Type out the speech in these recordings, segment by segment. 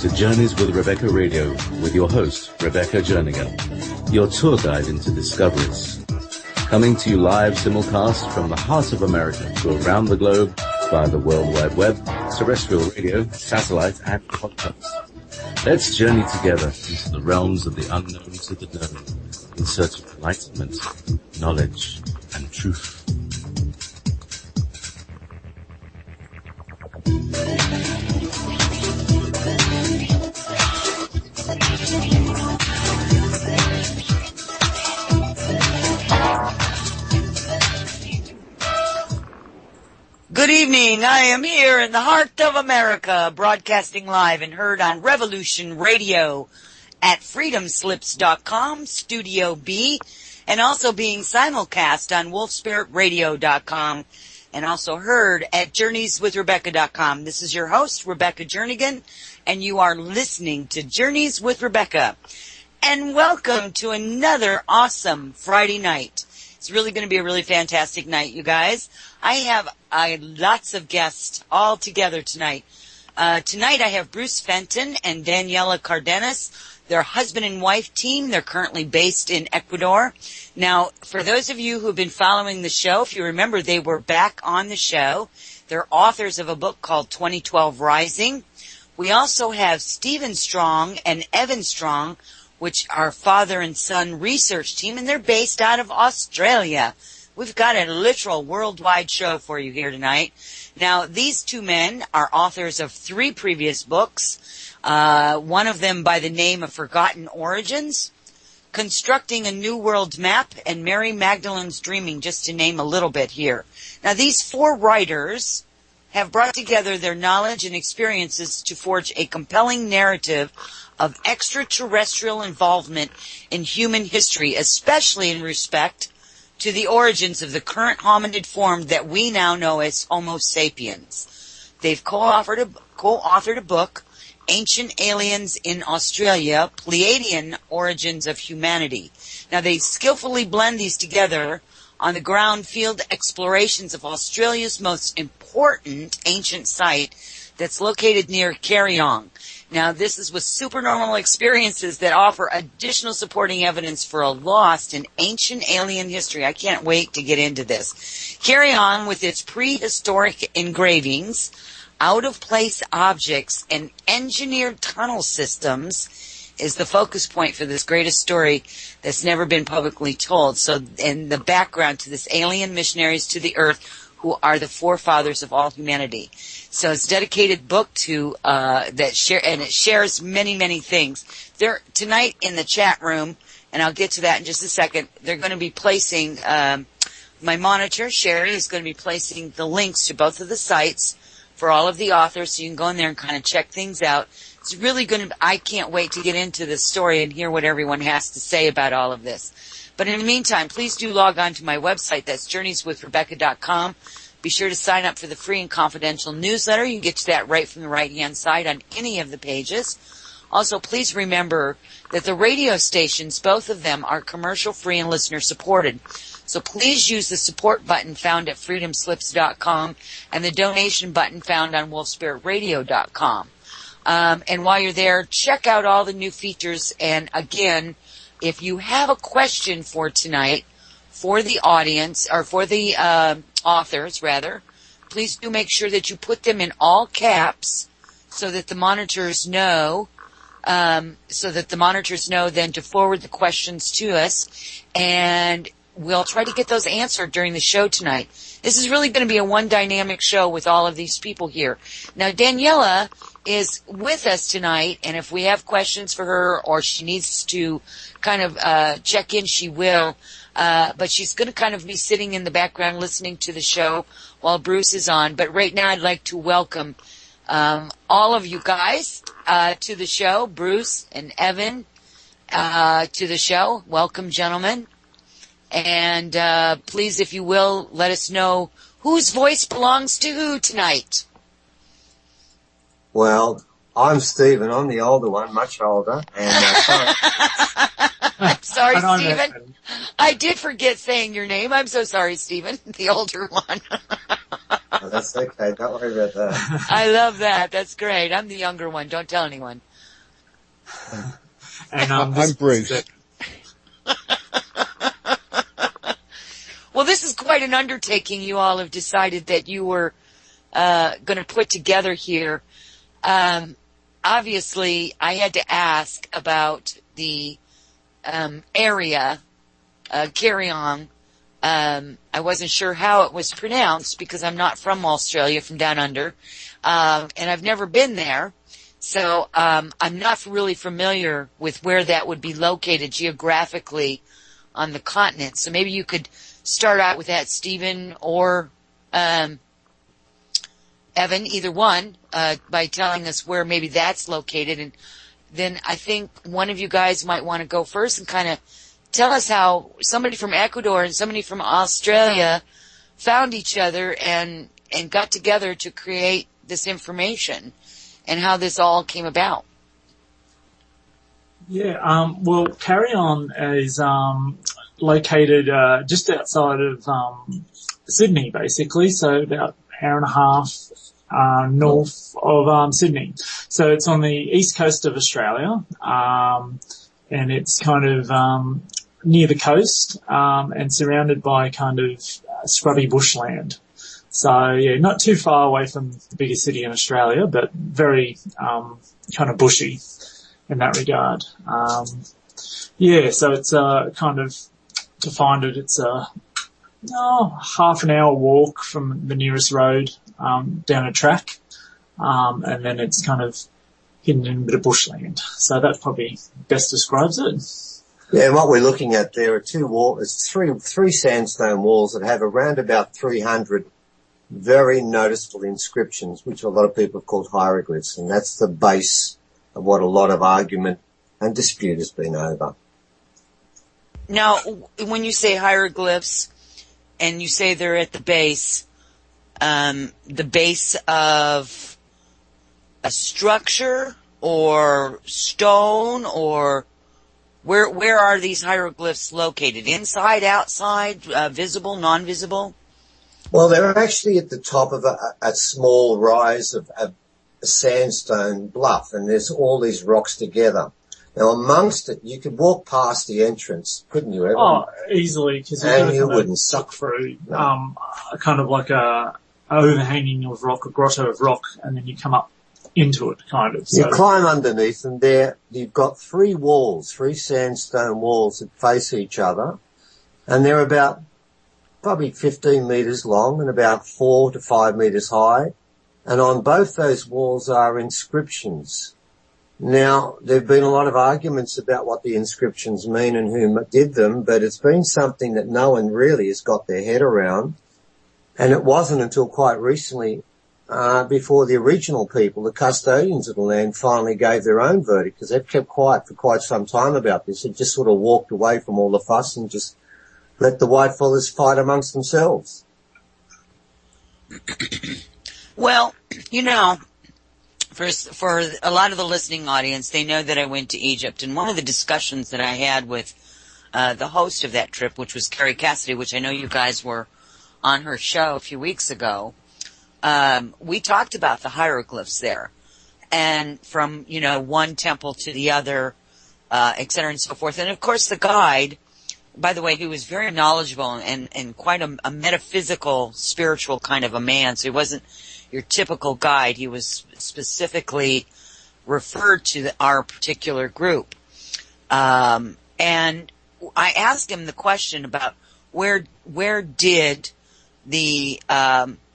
to Journeys with Rebecca Radio with your host, Rebecca Jernigan, your tour guide into discoveries. Coming to you live simulcast from the heart of America to around the globe via the World Wide Web, terrestrial radio, satellite, and podcast. Let's journey together into the realms of the unknown to the known in search of enlightenment, knowledge, and truth. Good evening. I am here in the heart of America, broadcasting live and heard on Revolution Radio at freedomslips.com, Studio B, and also being simulcast on wolfspiritradio.com, and also heard at journeyswithrebecca.com. This is your host, Rebecca Jernigan, and you are listening to Journeys with Rebecca. And welcome to another awesome Friday night. It's really going to be a really fantastic night, you guys. I have lots of guests all together tonight. Tonight I have Bruce Fenton and Daniella Cardenas. They're a husband and wife team. They're currently based in Ecuador. Now, for those of you who have been following the show, if you remember, they were back on the show. They're authors of a book called 2012 Rising. We also have Stephen Strong and Evan Strong, which are father and son research team, and they're based out of Australia. We've got a literal worldwide show for you here tonight. Now, these two men are authors of 3 previous books, one of them by the name of Forgotten Origins, Constructing a New World Map, and Mary Magdalene's Dreaming, just to name a little bit here. Now, these 4 writers have brought together their knowledge and experiences to forge a compelling narrative of extraterrestrial involvement in human history, especially in respect to the origins of the current hominid form that we now know as Homo sapiens. They've co-authored a book, Ancient Aliens in Australia, Pleiadian Origins of Humanity. Now, they skillfully blend these together on the ground field explorations of Australia's most important ancient site that's located near Carryong. Now, this is with supernormal experiences that offer additional supporting evidence for a lost and ancient alien history. I can't wait to get into this. Carryong, with its prehistoric engravings, out-of-place objects, and engineered tunnel systems, is the focus point for this greatest story that's never been publicly told. So, in the background to this alien missionaries to the earth, who are the forefathers of all humanity. So it's a dedicated book to it shares many, many things. They're tonight in the chat room, and I'll get to that in just a second. They're going to be placing my monitor, Sherry, is going to be placing the links to both of the sites for all of the authors, so you can go in there and kind of check things out. It's really going to. I can't wait to get into this story and hear what everyone has to say about all of this. But in the meantime, please do log on to my website. That's journeyswithrebecca.com. Be sure to sign up for the free and confidential newsletter. You can get to that right from the right-hand side on any of the pages. Also, please remember that the radio stations, both of them, are commercial-free and listener-supported. So please use the support button found at freedomslips.com and the donation button found on wolfspiritradio.com. And while you're there, check out all the new features. And again, if you have a question for tonight, for the audience, or for the authors, rather, please do make sure that you put them in all caps so that the monitors know, then to forward the questions to us, and we'll try to get those answered during the show tonight. This is really going to be a one dynamic show with all of these people here. Now, Daniella is with us tonight, and if we have questions for her or she needs to kind of check in, she will. But she's going to kind of be sitting in the background listening to the show while Bruce is on. But right now I'd like to welcome all of you guys to the show, Bruce and Evan to the show. Welcome, gentlemen. And please, if you will, let us know whose voice belongs to who tonight. Well, I'm Stephen. I'm the older one, much older. And I'm sorry, Stephen. I did forget saying your name. I'm so sorry, Stephen, the older one. Oh, that's okay. Don't worry about that. I love that. That's great. I'm the younger one. Don't tell anyone. And I'm Bruce. Well, this is quite an undertaking you all have decided that you were going to put together here. Obviously, I had to ask about the area, Carry-On. I wasn't sure how it was pronounced because I'm not from Australia, from down under, and I've never been there. So I'm not really familiar with where that would be located geographically on the continent. So maybe you could start out with that, Stephen or Evan, either one, by telling us where maybe that's located. And then I think one of you guys might want to go first and kind of tell us how somebody from Ecuador and somebody from Australia found each other and got together to create this information and how this all came about. Yeah, well, Carry-On is located just outside of Sydney, basically, so about an hour and a half north of Sydney. So it's on the east coast of Australia, and it's kind of near the coast and surrounded by kind of scrubby bushland. So, yeah, not too far away from the biggest city in Australia, but very kind of bushy in that regard. Yeah, so it's kind of, to find it, it's a half an hour walk from the nearest road down a track, and then it's kind of hidden in a bit of bushland. So that probably best describes it. Yeah, and what we're looking at there are three sandstone walls that have around about 300 very noticeable inscriptions, which a lot of people have called hieroglyphs, and that's the base of what a lot of argument and dispute has been over. Now, when you say hieroglyphs and you say they're at the base of a structure or stone, or where are these hieroglyphs located? Inside, outside, visible, non-visible? Well, they're actually at the top of a small rise of a sandstone bluff, and there's all these rocks together. Now, amongst it, you could walk past the entrance, couldn't you, Evan? Oh, easily, because you wouldn't suck through kind of like a overhanging of rock, a grotto of rock, and then you come up into it, kind of. So. You climb underneath, and there you've got three sandstone walls that face each other, and they're about probably 15 metres long and about 4 to 5 metres high. And on both those walls are inscriptions. Now, there have been a lot of arguments about what the inscriptions mean and who did them, but it's been something that no one really has got their head around. And it wasn't until quite recently, before the original people, the custodians of the land, finally gave their own verdict, because they've kept quiet for quite some time about this. They just sort of walked away from all the fuss and just let the whitefellas fight amongst themselves. Well, you know, for a lot of the listening audience, they know that I went to Egypt, and one of the discussions that I had with the host of that trip, which was Carrie Cassidy, which I know you guys were on her show a few weeks ago, we talked about the hieroglyphs there, and from, you know, one temple to the other, et cetera and so forth. And, of course, the guide, by the way, he was very knowledgeable and quite a metaphysical, spiritual kind of a man, so he wasn't your typical guide. He was specifically referred to our particular group. And I asked him the question about where did the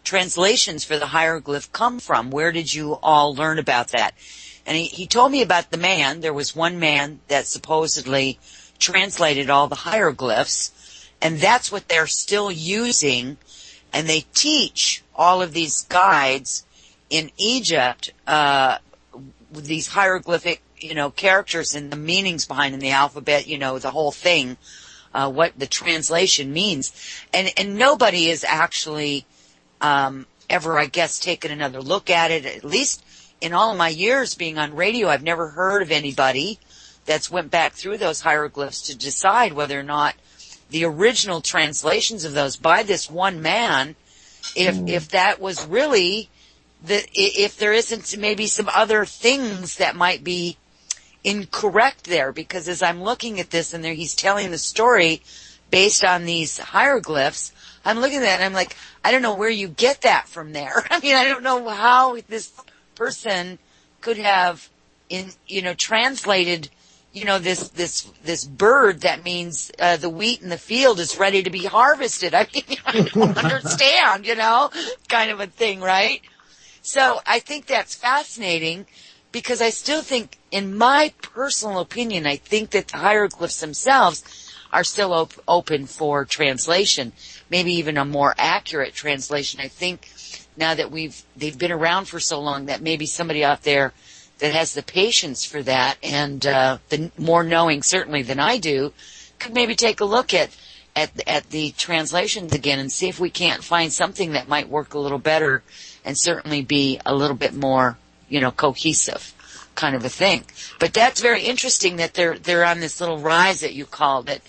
translations for the hieroglyph come from? Where did you all learn about that? And he told me about the man. There was one man that supposedly translated all the hieroglyphs, and that's what they're still using. And they teach all of these guides in Egypt with these hieroglyphic, you know, characters and the meanings behind in the alphabet, you know, the whole thing, what the translation means. And nobody has actually ever, I guess, taken another look at it. At least in all of my years being on radio, I've never heard of anybody that's went back through those hieroglyphs to decide whether or not the original translations of those by this one man, if that was really if there isn't maybe some other things that might be incorrect there, because as I'm looking at this and there he's telling the story based on these hieroglyphs, I'm looking at that and I'm like, I don't know where you get that from there. I mean, I don't know how this person could have translated, this bird that means the wheat in the field is ready to be harvested. I mean, I don't understand, kind of a thing, right? So I think that's fascinating, because I still think, in my personal opinion, I think that the hieroglyphs themselves are still open for translation, maybe even a more accurate translation. I think now that they've been around for so long, that maybe somebody out there that has the patience for that and the more knowing certainly than I do could maybe take a look at the translations again and see if we can't find something that might work a little better and certainly be a little bit more, cohesive kind of a thing. But that's very interesting that they're on this little rise that you called it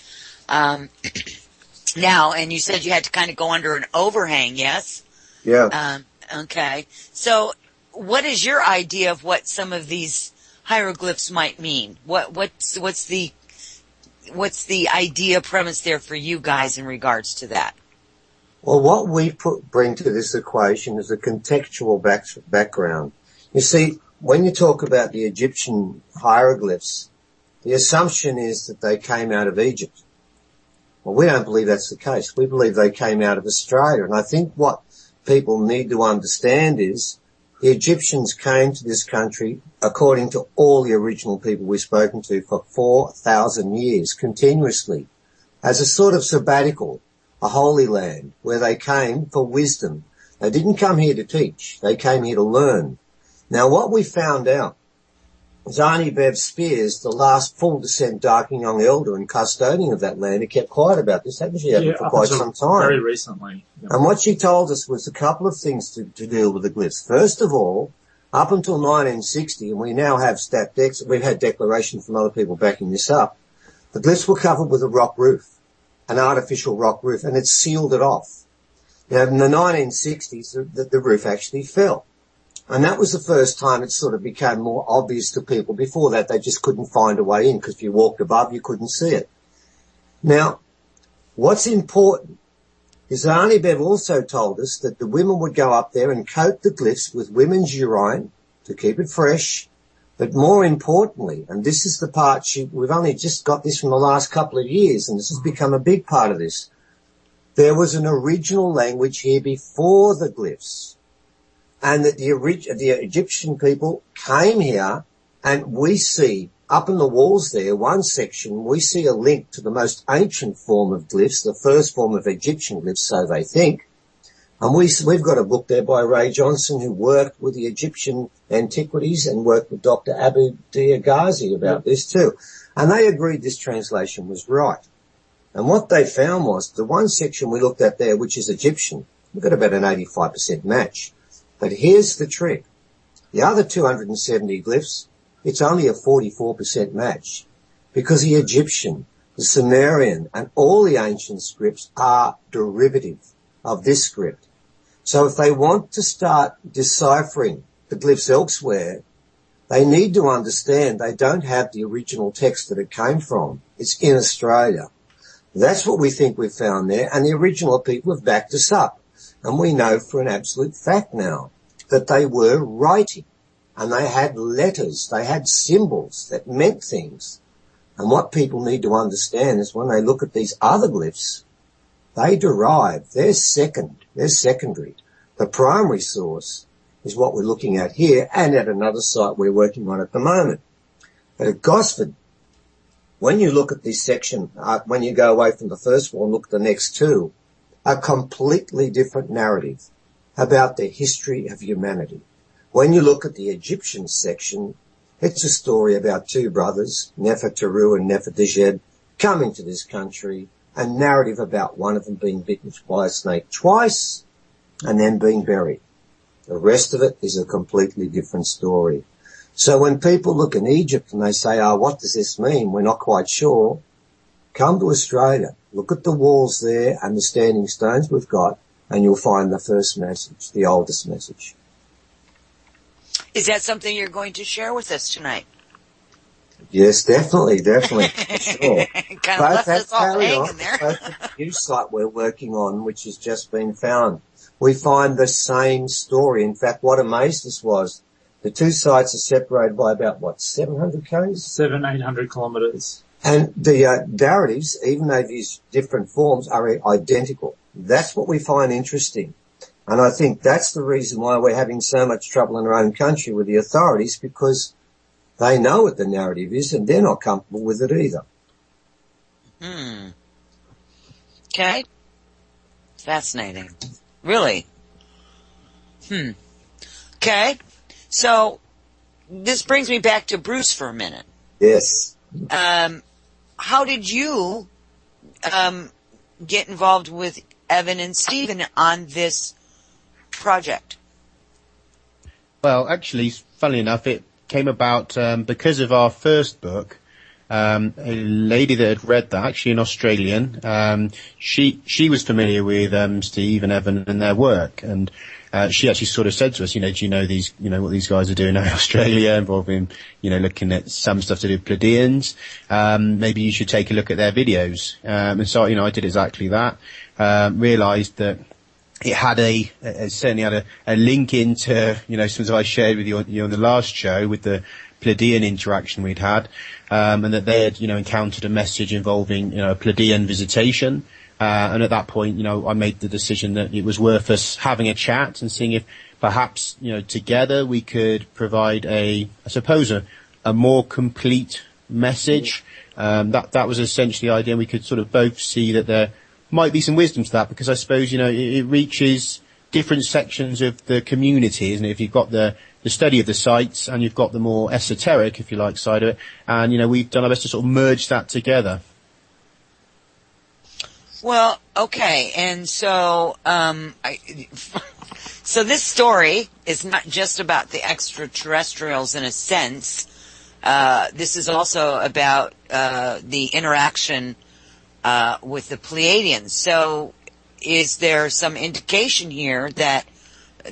now, and you said you had to kind of go under an overhang, yes? Yeah. Okay. So what is your idea of what some of these hieroglyphs might mean? What's the idea premise there for you guys in regards to that? Well, what we bring to this equation is a contextual background. You see, when you talk about the Egyptian hieroglyphs, the assumption is that they came out of Egypt. Well, we don't believe that's the case. We believe they came out of Australia. And I think what people need to understand is the Egyptians came to this country, according to all the original people we've spoken to, for 4,000 years continuously, as a sort of sabbatical, a holy land, where they came for wisdom. They didn't come here to teach. They came here to learn. Now, what we found out, Zani Bev Spears, the last full descent Darking Young elder and custodian of that land, who kept quiet about this, hadn't she, for quite some time? Very recently. Yeah. And what she told us was a couple of things to deal with the glyphs. First of all, up until 1960, and we now have we've had declaration from other people backing this up, the glyphs were covered with a rock roof, an artificial rock roof, and it sealed it off. Now, in the 1960s, the roof actually fell. And that was the first time it sort of became more obvious to people. Before that, they just couldn't find a way in, because if you walked above, you couldn't see it. Now, what's important is that Arnie Bev also told us that the women would go up there and coat the glyphs with women's urine to keep it fresh. But more importantly, and this is the part we've only just got this from the last couple of years, and this has become a big part of this, there was an original language here before the glyphs. And that the Egyptian people came here, and we see up in the walls there, one section, we see a link to the most ancient form of glyphs, the first form of Egyptian glyphs, so they think. And we've got a book there by Ray Johnson, who worked with the Egyptian antiquities and worked with Dr. Abu Diagazi about this too. And they agreed this translation was right. And what they found was the one section we looked at there, which is Egyptian, we've got about an 85% match. But here's the trick. The other 270 glyphs, it's only a 44% match, because the Egyptian, the Sumerian, and all the ancient scripts are derivative of this script. So if they want to start deciphering the glyphs elsewhere, they need to understand they don't have the original text that it came from. It's in Australia. That's what we think we've found there, and the original people have backed us up. And we know for an absolute fact now that they were writing, and they had letters, they had symbols that meant things. And what people need to understand is when they look at these other glyphs, they derive, they're secondary. The primary source is what we're looking at here, and at another site we're working on at the moment. But at Gosford, when you look at this section, when you go away from the first one, look at the next two, a completely different narrative about the history of humanity. When you look at the Egyptian section, it's a story about two brothers, Nefertari and Nefertari, coming to this country, a narrative about one of them being bitten by a snake twice and then being buried. The rest of it is a completely different story. So when people look in Egypt and they say, what does this mean? We're not quite sure. Come to Australia, look at the walls there and the standing stones we've got, and you'll find the first message, the oldest message. Is that something you're going to share with us tonight? Yes, definitely, for sure. Kind of left us all hanging there. Both the new site we're working on, which has just been found, we find the same story. In fact, what amazed us was the two sites are separated by about, 700 k's? 800 kilometres. And the narratives, even though they've used different forms, are identical. That's what we find interesting. And I think that's the reason why we're having so much trouble in our own country with the authorities, because they know what the narrative is and they're not comfortable with it either. Okay. Fascinating. Really. Okay. So this brings me back to Bruce for a minute. Yes. How did you get involved with Evan and Stephen on this project? Well, actually, funnily enough, it came about because of our first book. A lady that had read that, actually an Australian, she was familiar with Steve and Evan and their work, and she actually sort of said to us, do you know these, what these guys are doing in Australia, involving, looking at some stuff to do with Pleiadians. Maybe you should take a look at their videos. And so, I did exactly that. Realised that it had it certainly had a link into, something I shared with you on the last show with the Pleiadian interaction we'd had, and that they had, encountered a message involving, a Pleiadian visitation. And at that point, I made the decision that it was worth us having a chat and seeing if perhaps, together we could provide a more complete message. That was essentially the idea. We could sort of both see that there might be some wisdom to that, because I suppose, it reaches different sections of the community, isn't it? If you've got the study of the sites and you've got the more esoteric, if you like, side of it. And, we've done our best to sort of merge that together. Well, okay, and so so this story is not just about the extraterrestrials in a sense. This is also about the interaction with the Pleiadians. So is there some indication here that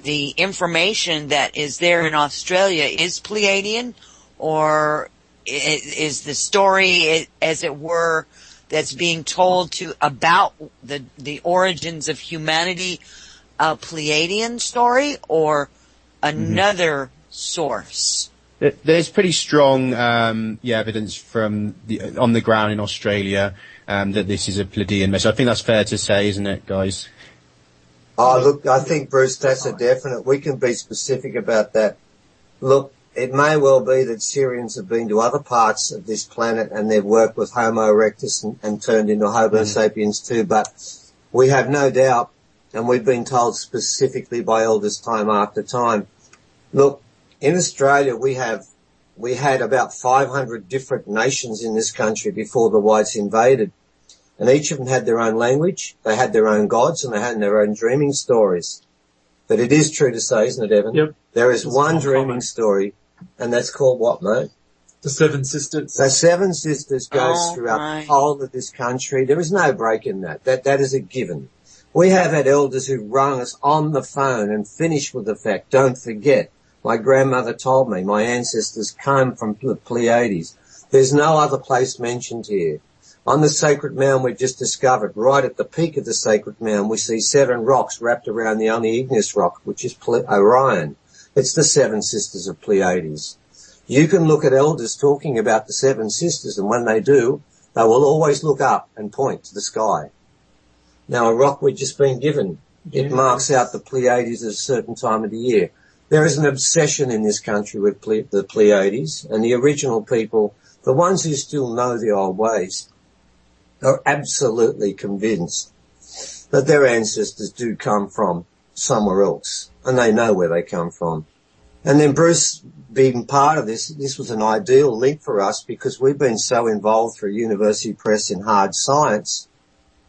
the information that is there in Australia is Pleiadian, or is the story, as it were, that's being told about the origins of humanity a Pleiadian story, or another source? There's pretty strong evidence from on the ground in Australia that this is a Pleiadian message. I think that's fair to say, isn't it, guys? Oh, look, I think, Bruce, that's a definite. We can be specific about that. Look, it may well be that Syrians have been to other parts of this planet and they've worked with Homo erectus and turned into Homo sapiens too, but we have no doubt, and we've been told specifically by elders time after time. Look, in Australia we had about 500 different nations in this country before the whites invaded, and each of them had their own language, they had their own gods, and they had their own dreaming stories. But it is true to say, isn't it, Evan? Yep. There is one dreaming story, and that's called what, mate? The Seven Sisters. The Seven Sisters goes throughout the whole of this country. There is no break in that. That is a given. We have had elders who rung us on the phone and finished with the fact, don't forget, my grandmother told me my ancestors came from the Pleiades. There's no other place mentioned here. On the sacred mound we've just discovered, right at the peak of the sacred mound, we see 7 rocks wrapped around the only igneous rock, which is Orion. It's the 7 sisters of Pleiades. You can look at elders talking about the 7 sisters, and when they do, they will always look up and point to the sky. Now, a rock we've just been given, it marks out the Pleiades at a certain time of the year. There is an obsession in this country with the Pleiades, and the original people, the ones who still know the old ways, are absolutely convinced that their ancestors do come from somewhere else, and they know where they come from. And then Bruce, being part of this was an ideal link for us, because we've been so involved through University Press in hard science,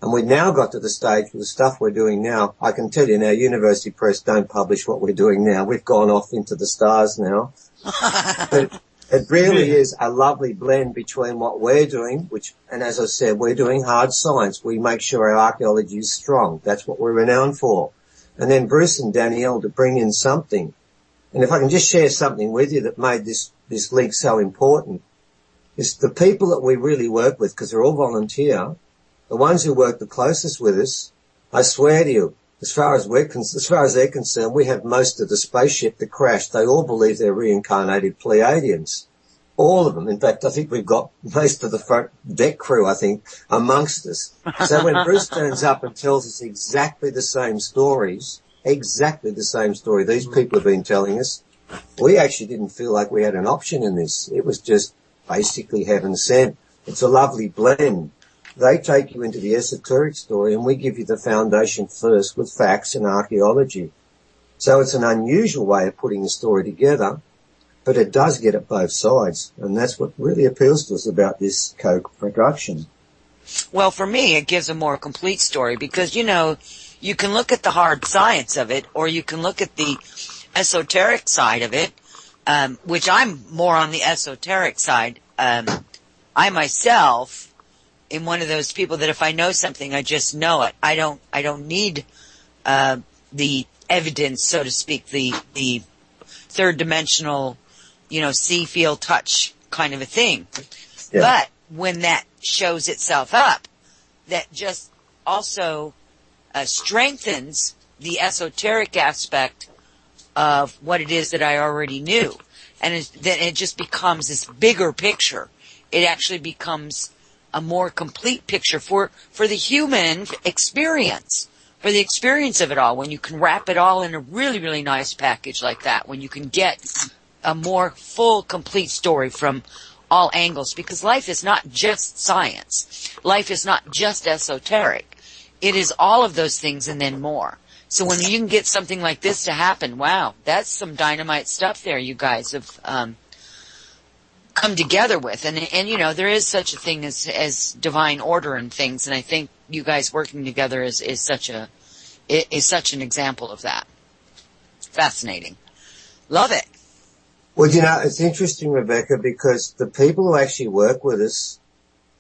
and we've now got to the stage with the stuff we're doing now. I can tell you now, University Press don't publish what we're doing now. We've gone off into the stars now. But it really is a lovely blend between what we're doing, and as I said, we're doing hard science. We make sure our archaeology is strong. That's what we're renowned for. And then Bruce and Danielle to bring in something. And if I can just share something with you that made this link so important. is the people that we really work with, because they're all volunteer, the ones who work the closest with us, I swear to you, as far as they're concerned, we have most of the spaceship that crashed. They all believe they're reincarnated Pleiadians. All of them. In fact, I think we've got most of the front deck crew, I think, amongst us. So when Bruce turns up and tells us exactly the same stories, these people have been telling us, we actually didn't feel like we had an option in this. It was just basically heaven sent. It's a lovely blend. They take you into the esoteric story and we give you the foundation first with facts and archaeology. So it's an unusual way of putting the story together, but it does get at both sides. And that's what really appeals to us about this co-production. Well, for me, it gives a more complete story because, you know, you can look at the hard science of it or you can look at the esoteric side of it, which I'm more on the esoteric side. I myself am one of those people that if I know something, I just know it. I don't need the evidence, so to speak, the third dimensional, you know, see, feel, touch kind of a thing. Yeah. But when that shows itself up, that just also strengthens the esoteric aspect of what it is that I already knew. And then it just becomes this bigger picture. It actually becomes a more complete picture for the human experience, for the experience of it all, when you can wrap it all in a really, really nice package like that, when you can get a more full, complete story from all angles, because life is not just science. Life is not just esoteric. It is all of those things and then more. So when you can get something like this to happen, wow, that's some dynamite stuff there you guys have come together with. And you know, there is such a thing as divine order and things, and I think you guys working together is such an example of that. Fascinating. Love it. Well, you know, it's interesting, Rebecca, because the people who actually work with us,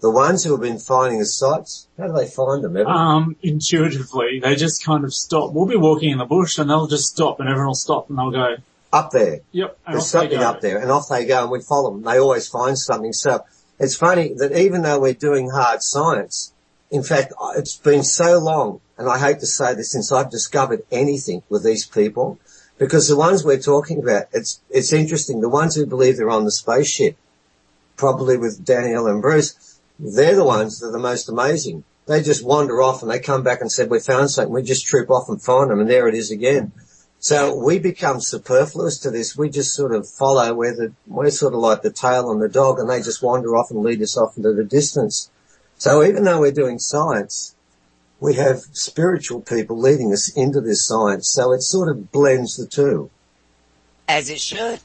the ones who have been finding the sites, how do they find them, Evan? Intuitively. They just kind of stop. We'll be walking in the bush and they'll just stop and everyone will stop and they'll go, up there. Yep. There's something up there, and off they go, and we follow them. They always find something. So it's funny that even though we're doing hard science, in fact, it's been so long, and I hate to say this, since I've discovered anything with these people, because the ones we're talking about, it's interesting. The ones who believe they're on the spaceship, probably with Daniella and Bruce, they're the ones that are the most amazing. They just wander off and they come back and said, we found something. We just troop off and find them, and there it is again. So we become superfluous to this. We just sort of follow we're sort of like the tail on the dog, and they just wander off and lead us off into the distance. So even though we're doing science, we have spiritual people leading us into this science. So it sort of blends the two. As it should.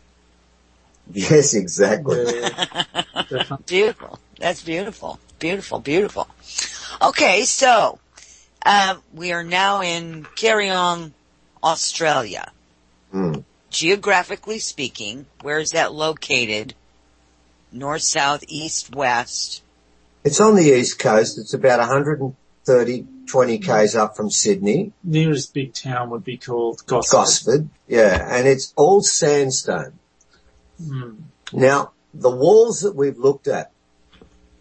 Yes, exactly. Beautiful. That's beautiful. Beautiful, beautiful. Okay, so we are now in Carry On, Australia. Geographically speaking, where is that located? North, south, east, west? It's on the east coast. It's about 20 k's up from Sydney. Nearest big town would be called Gosford. Gosford, yeah, and it's all sandstone. Now, the walls that we've looked at,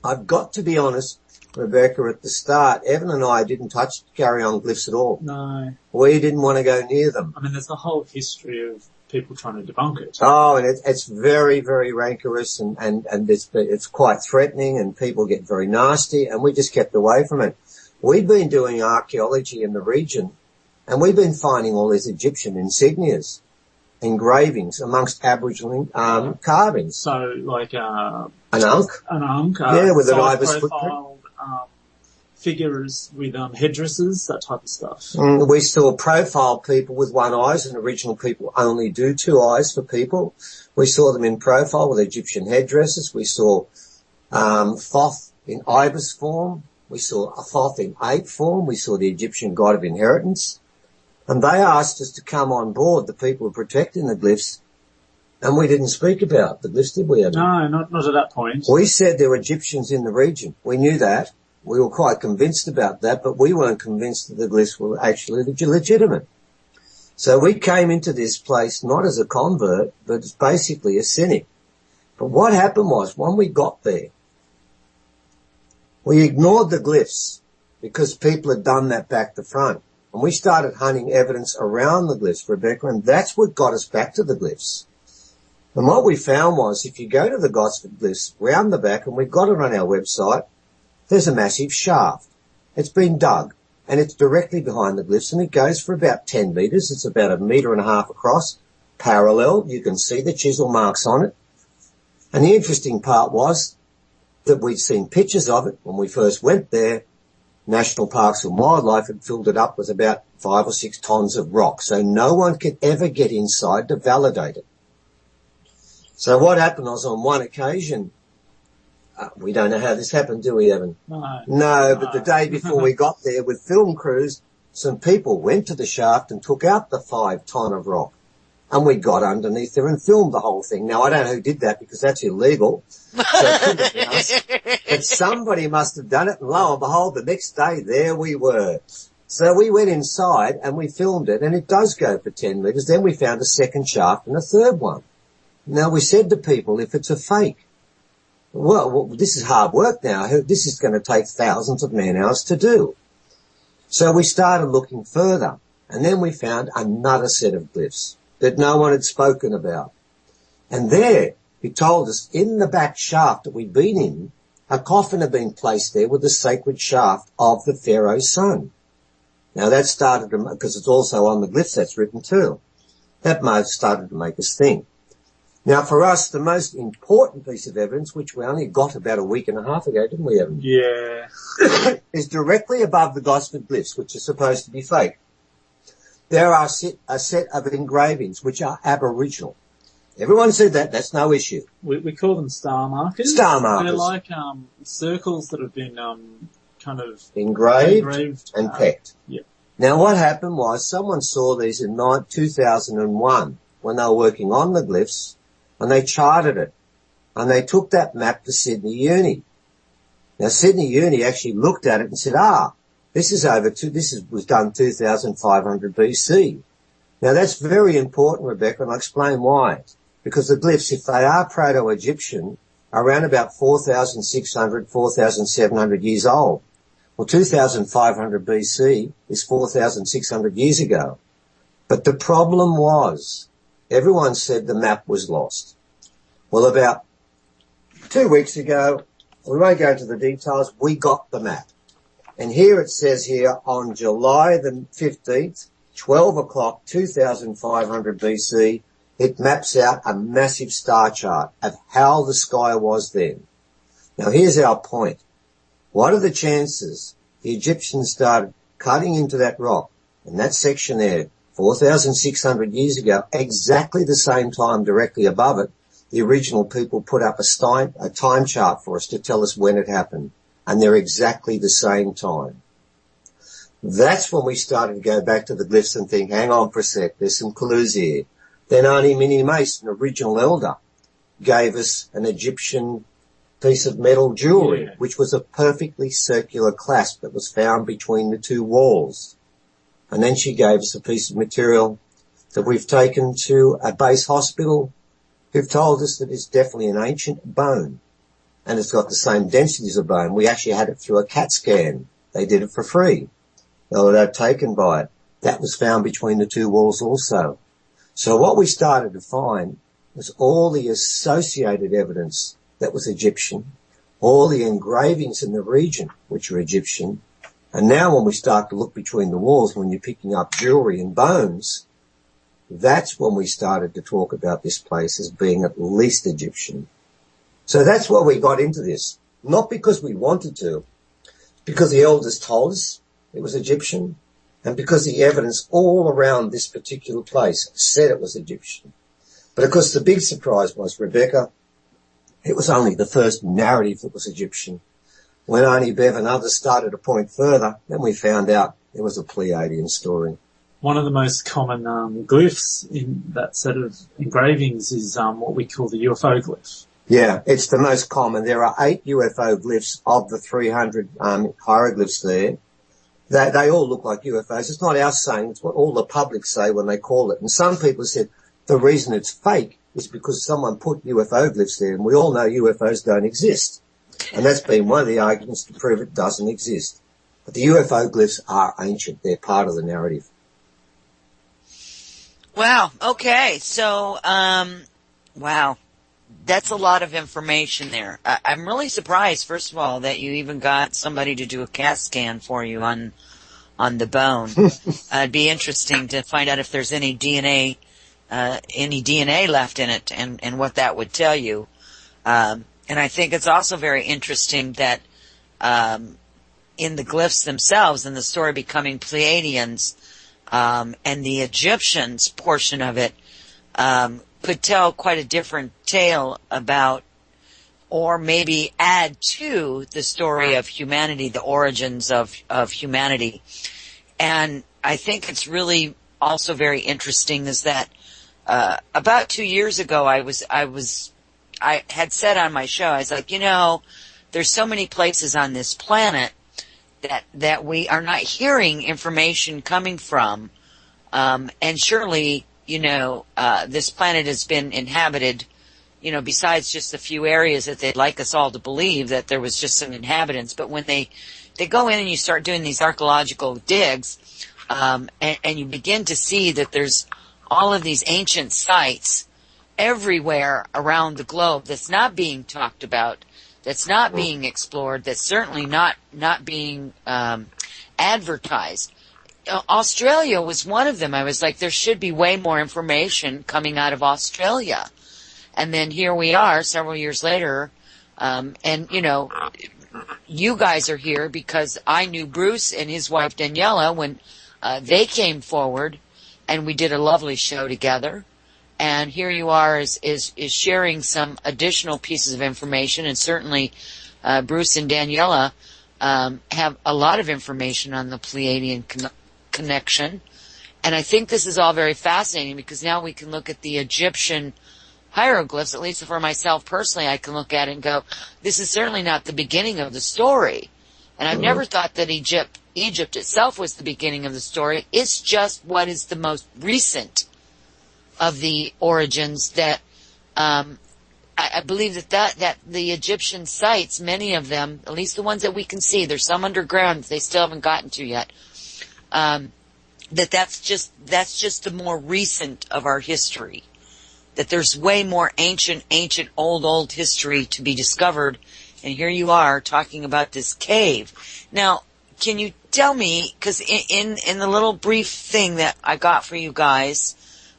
I've got to be honest, Rebecca, at the start, Evan and I didn't touch carry-on glyphs at all. No. We didn't want to go near them. I mean, there's the whole history of people trying to debunk it. Oh, and it's very, very rancorous and it's quite threatening and people get very nasty, and we just kept away from it. We've been doing archaeology in the region, and we've been finding all these Egyptian insignias, engravings amongst Aboriginal carvings. So, like an ankh? An ankh. Yeah, with an ibis footprint. Figures with headdresses, that type of stuff. We saw profile people with one eye, and original people only do two eyes for people. We saw them in profile with Egyptian headdresses. We saw Thoth in ibis form. We saw a Thoth in ape form. We saw the Egyptian god of inheritance. And they asked us to come on board, the people who are protecting the glyphs, and we didn't speak about the glyphs, did we, Evan? No, not at that point. We said there were Egyptians in the region. We knew that. We were quite convinced about that, but we weren't convinced that the glyphs were actually legitimate. So we came into this place not as a convert, but as basically a cynic. But what happened was, when we got there, we ignored the glyphs because people had done that back to front. And we started hunting evidence around the glyphs, Rebecca, and that's what got us back to the glyphs. And what we found was, if you go to the Gosford glyphs round the back, and we've got it on our website, there's a massive shaft. It's been dug, and it's directly behind the glyphs, and it goes for about 10 metres. It's about 1.5 metres across, parallel. You can see the chisel marks on it. And the interesting part was that we'd seen pictures of it when we first went there. National Parks and Wildlife had filled it up with about 5 or 6 tons of rock, so no one could ever get inside to validate it. So what happened was, on one occasion, we don't know how this happened, do we, Evan? No, but the day before we got there with film crews, some people went to the shaft and took out the 5 ton of rock. And we got underneath there and filmed the whole thing. Now, I don't know who did that because that's illegal. So it couldn't have been us. But somebody must have done it. And lo and behold, the next day, there we were. So we went inside and we filmed it. And it does go for 10 metres. Then we found a second shaft and a third one. Now, we said to people, if it's a fake, well, this is hard work now. This is going to take thousands of man-hours to do. So we started looking further. And then we found another set of glyphs that no one had spoken about. And there, he told us, in the back shaft that we'd been in, a coffin had been placed there with the sacred shaft of the Pharaoh's son. Now that started to, because it's also on the glyphs that's written too. That started to make us think. Now for us, the most important piece of evidence, which we only got about 1.5 weeks ago, didn't we, Evan? Yeah. is directly above the Gosford glyphs, which are supposed to be fake. There are a set of engravings which are Aboriginal. Everyone said that. That's no issue. We call them star markers. Star markers. They're like circles that have been kind of engraved and pecked. Yeah. Now what happened was, someone saw these in 2001 when they were working on the glyphs, and they charted it. And they took that map to Sydney Uni. Now Sydney Uni actually looked at it and said, this was done 2,500 BC. Now that's very important, Rebecca, and I'll explain why. Because the glyphs, if they are Proto-Egyptian, are around about 4,600, 4,700 years old. Well, 2,500 BC is 4,600 years ago. But the problem was, everyone said the map was lost. Well, about 2 weeks ago, we won't go into the details, we got the map. And here it says here, on July the 15th, 12 o'clock, 2,500 BC, it maps out a massive star chart of how the sky was then. Now here's our point. What are the chances the Egyptians started cutting into that rock, in that section there, 4,600 years ago, exactly the same time directly above it, the original people put up a time chart for us to tell us when it happened. And they're exactly the same time. That's when we started to go back to the glyphs and think, hang on for a sec, there's some clues here. Then Auntie Minnie Mason, original elder, gave us an Egyptian piece of metal jewellery, which was a perfectly circular clasp that was found between the two walls. And then she gave us a piece of material that we've taken to a base hospital, who've told us that it's definitely an ancient bone. And it's got the same density as a bone. We actually had it through a CAT scan. They did it for free. They were taken by it. That was found between the two walls also. So what we started to find was all the associated evidence that was Egyptian, all the engravings in the region which were Egyptian. And now when we start to look between the walls, when you're picking up jewellery and bones, that's when we started to talk about this place as being at least Egyptian. So that's why we got into this. Not because we wanted to, because the elders told us it was Egyptian, and because the evidence all around this particular place said it was Egyptian. But of course the big surprise was, Rebecca, it was only the first narrative that was Egyptian. When Auntie Bev and others started to point further, then we found out it was a Pleiadian story. One of the most common glyphs in that set of engravings is what we call the UFO glyph. Yeah, it's the most common. There are 8 UFO glyphs of the 300 hieroglyphs there. They all look like UFOs. It's not our saying, it's what all the public say when they call it. And some people said the reason it's fake is because someone put UFO glyphs there, and we all know UFOs don't exist. And that's been one of the arguments to prove it doesn't exist. But the UFO glyphs are ancient. They're part of the narrative. Wow. Okay. So, wow. That's a lot of information there. I'm really surprised, first of all, that you even got somebody to do a CAT scan for you on the bone. It'd be interesting to find out if there's any DNA left in it, and what that would tell you. And I think it's also very interesting that in the glyphs themselves, and the story becoming Pleiadians, and the Egyptians portion of it, could tell quite a different tale about, or maybe add to, the story of humanity, the origins of humanity. And I think it's really also very interesting is that about 2 years ago I had said on my show, I was like, there's so many places on this planet that we are not hearing information coming from, and surely this planet has been inhabited, besides just a few areas that they'd like us all to believe that there was just some inhabitants. But when they go in and you start doing these archaeological digs, and you begin to see that there's all of these ancient sites everywhere around the globe that's not being talked about, that's not being explored, that's certainly not being advertised. Australia was one of them. I was like, there should be way more information coming out of Australia. And then here we are several years later, and you guys are here because I knew Bruce and his wife Daniella when they came forward, and we did a lovely show together. And here you are is sharing some additional pieces of information, and certainly Bruce and Daniella have a lot of information on the Pleiadian connection. And I think this is all very fascinating because now we can look at the Egyptian hieroglyphs, at least for myself personally, I can look at it and go, this is certainly not the beginning of the story. And I've never thought that Egypt itself was the beginning of the story. It's just what is the most recent of the origins that I believe that the Egyptian sites, many of them, at least the ones that we can see, there's some underground that they still haven't gotten to yet, that's just the more recent of our history. That there's way more ancient, old history to be discovered. And here you are talking about this cave. Now, can you tell me, because in the little brief thing that I got for you guys,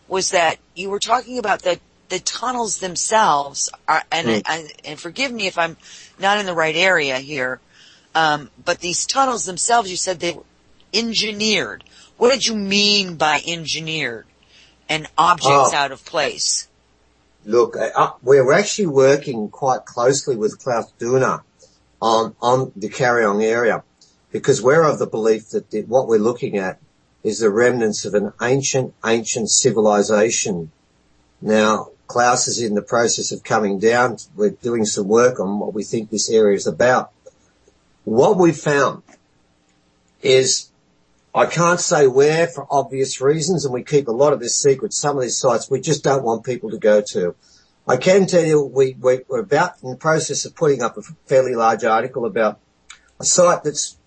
was that you were talking about the tunnels themselves, and forgive me if I'm not in the right area here, but these tunnels themselves, you said they were engineered. What did you mean by engineered and objects out of place? Look, we're actually working quite closely with Klaus Duna on the Carryong area, because we're of the belief that what we're looking at is the remnants of an ancient civilization. Now, Klaus is in the process of coming down. We're doing some work on what we think this area is about. What we've found is, I can't say where for obvious reasons, and we keep a lot of this secret. Some of these sites we just don't want people to go to. I can tell you we're about in the process of putting up a fairly large article about a site it's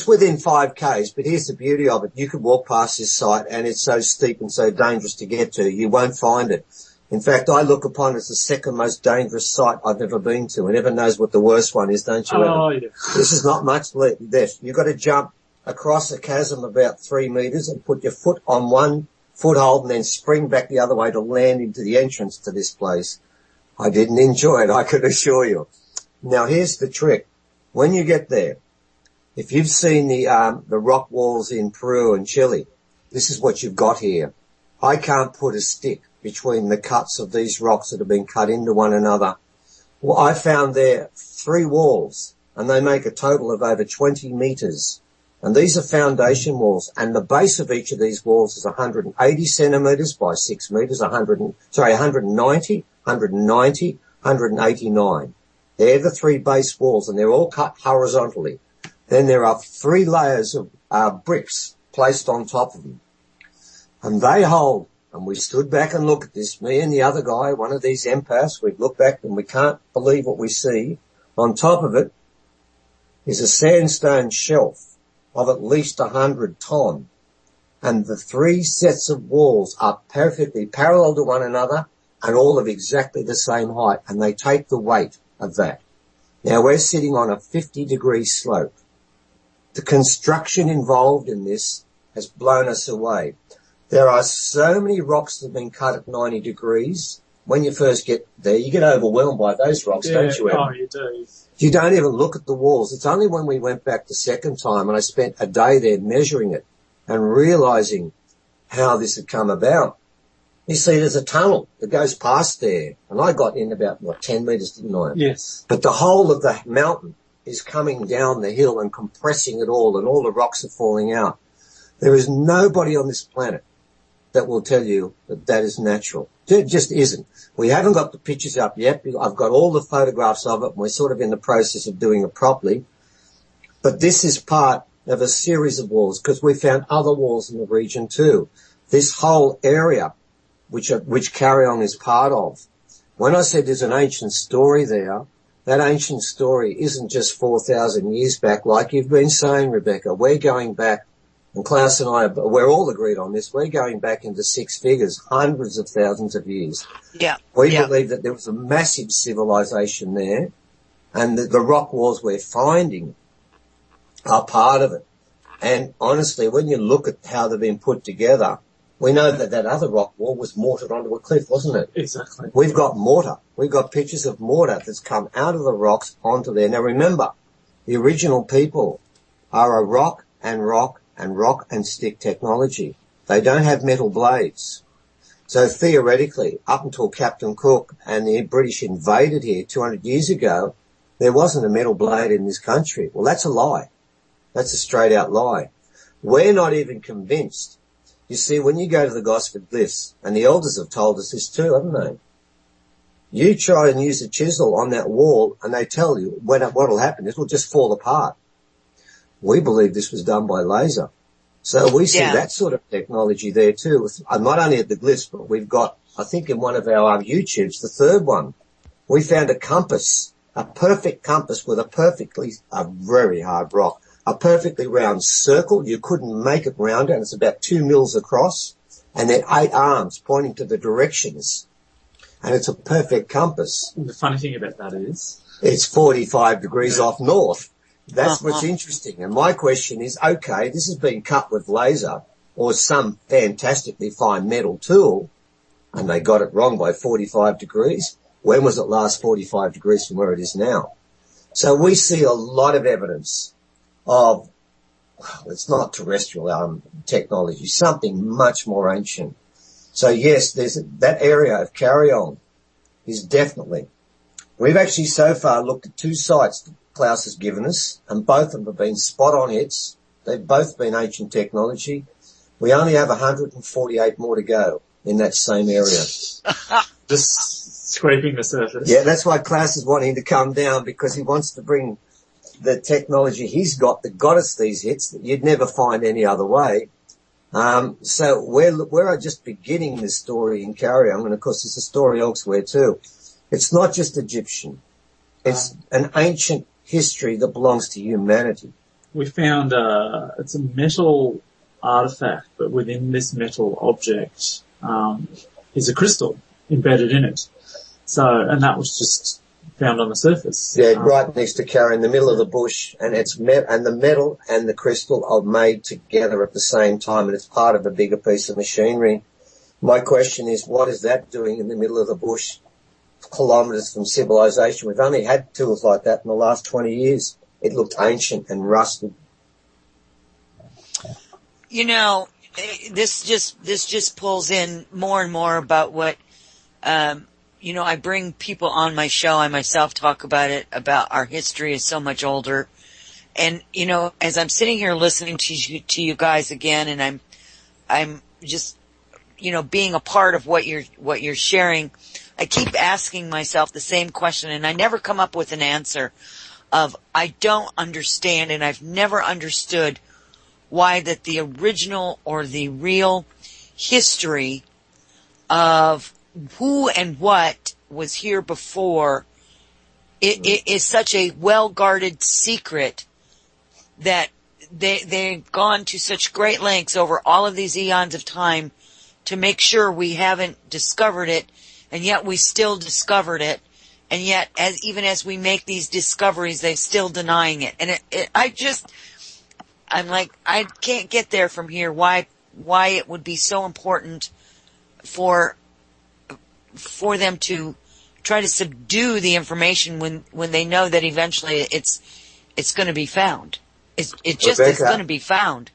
within 5 Ks, but here's the beauty of it. You could walk past this site and it's so steep and so dangerous to get to, you won't find it. In fact, I look upon it as the second most dangerous site I've ever been to, and everyone knows what the worst one is, don't you? Yeah. This is not much less. You've got to jump across a chasm about 3 meters and put your foot on one foothold and then spring back the other way to land into the entrance to this place. I didn't enjoy it, I can assure you. Now, here's the trick. When you get there, if you've seen the rock walls in Peru and Chile, this is what you've got here. I can't put a stick between the cuts of these rocks that have been cut into one another. Well, I found there 3 walls, and they make a total of over 20 meters. And these are foundation walls, and the base of each of these walls is 180 centimeters by 6 meters, 190, 189. They're the 3 base walls, and they're all cut horizontally. Then there are 3 layers of bricks placed on top of them. And they hold And we stood back and looked at this, me and the other guy, one of these empaths. We'd look back and we can't believe what we see. On top of it is a sandstone shelf of at least 100 ton. And the three sets of walls are perfectly parallel to one another and all of exactly the same height. And they take the weight of that. Now we're sitting on a 50-degree slope. The construction involved in this has blown us away. There are so many rocks that have been cut at 90 degrees. When you first get there, you get overwhelmed by those rocks, don't you, Em? Oh, you do. You don't even look at the walls. It's only when we went back the second time and I spent a day there measuring it and realizing how this had come about. You see, there's a tunnel that goes past there. And I got in about, 10 metres, didn't I? Yes. But the whole of the mountain is coming down the hill and compressing it all, and all the rocks are falling out. There is nobody on this planet that will tell you that that is natural. It just isn't. We haven't got the pictures up yet. I've got all the photographs of it, and we're sort of in the process of doing it properly. But this is part of a series of walls, because we found other walls in the region too. This whole area, which Carry-On is part of. When I said there's an ancient story there, that ancient story isn't just 4,000 years back, like you've been saying, Rebecca. We're going back, and Klaus and I, we're all agreed on this, we're going back into six figures, hundreds of thousands of years. Yeah. We believe that there was a massive civilization there, and the rock walls we're finding are part of it. And honestly, when you look at how they've been put together, we know that that other rock wall was mortared onto a cliff, wasn't it? Exactly. We've got mortar. We've got pictures of mortar that's come out of the rocks onto there. Now remember, the original people are a rock and stick technology. They don't have metal blades. So theoretically, up until Captain Cook and the British invaded here 200 years ago, there wasn't a metal blade in this country. Well, that's a lie. That's a straight out lie. We're not even convinced. You see, when you go to the Gosford Glyphs, and the elders have told us this too, haven't they? You try and use a chisel on that wall, and they tell you what'll happen is it'll just fall apart. We believe this was done by laser. So we see that sort of technology there too. Not only at the Glyphs, but we've got, I think in one of our YouTubes, the third one, we found a compass, a perfect compass with a very hard rock. A perfectly round circle. You couldn't make it rounder, and it's about 2 mils across, and there are 8 arms pointing to the directions, and it's a perfect compass. The funny thing about that is it's 45 degrees off north. That's what's interesting. And my question is, okay, this has been cut with laser or some fantastically fine metal tool, and they got it wrong by 45 degrees. When was it last 45 degrees from where it is now? So we see a lot of evidence of, it's not terrestrial technology, something much more ancient. So yes, there's that area of Carry-On is definitely. We've actually so far looked at 2 sites that Klaus has given us, and both of them have been spot on hits. They've both been ancient technology. We only have 148 more to go in that same area. just scraping the surface. Yeah, that's why Klaus is wanting to come down, because he wants to bring the technology he's got that got us these hits that you'd never find any other way. So we're just beginning this story in Carry-On, and of course there's a story elsewhere too. It's not just Egyptian. It's an ancient history that belongs to humanity. We found it's a metal artifact, but within this metal object is a crystal embedded in it. So, and that was just found on the surface. Yeah, right next to Carry, in the middle of the bush, and and the metal and the crystal are made together at the same time, and it's part of a bigger piece of machinery. My question is, what is that doing in the middle of the bush, kilometres from civilization? We've only had tools like that in the last 20 years. It looked ancient and rusted. You know, this just pulls in more and more about what, I bring people on my show. I myself talk about it, about our history is so much older. And, as I'm sitting here listening to you guys again, and I'm just, being a part of what you're sharing, I keep asking myself the same question, and I never come up with an answer of, I don't understand, and I've never understood why that the original or the real history of who and what was here before it is such a well-guarded secret that they've gone to such great lengths over all of these eons of time to make sure we haven't discovered it, and yet we still discovered it, and yet even as we make these discoveries, they're still denying it. And I'm like, I can't get there from here. Why it would be so important for them to try to subdue the information when they know that eventually it's going to be found. It's going to be found.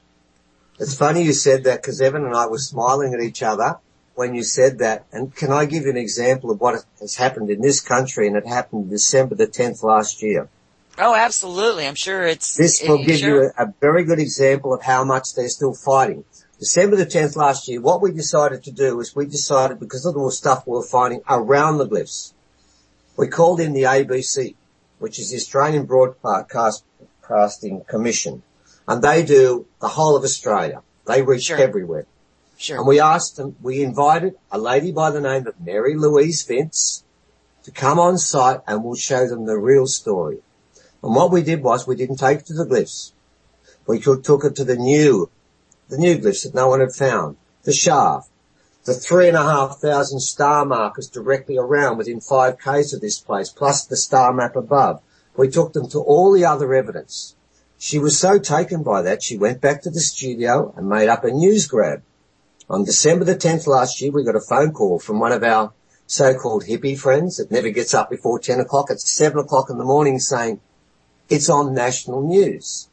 It's funny you said that, because Evan and I were smiling at each other when you said that. And can I give you an example of what has happened in this country? And it happened December the 10th last year. Oh, absolutely. I'm sure This will give you a very good example of how much they're still fighting. December the 10th last year, what we decided to do is because of the stuff we were finding around the glyphs, we called in the ABC, which is the Australian Broadcasting Commission, and they do the whole of Australia. They reach everywhere. Sure. And we invited a lady by the name of Mary Louise Vince to come on site, and we'll show them the real story. And what we did was we didn't take it to the glyphs. We took it to the new glyphs that no one had found. The shaft, the 3,500 star markers directly around within 5 k's of this place, plus the star map above. We took them to all the other evidence. She was so taken by that, she went back to the studio and made up a news grab. On December the 10th last year, we got a phone call from one of our so-called hippie friends that never gets up before 10 o'clock. It's 7 o'clock in the morning saying, it's on national news.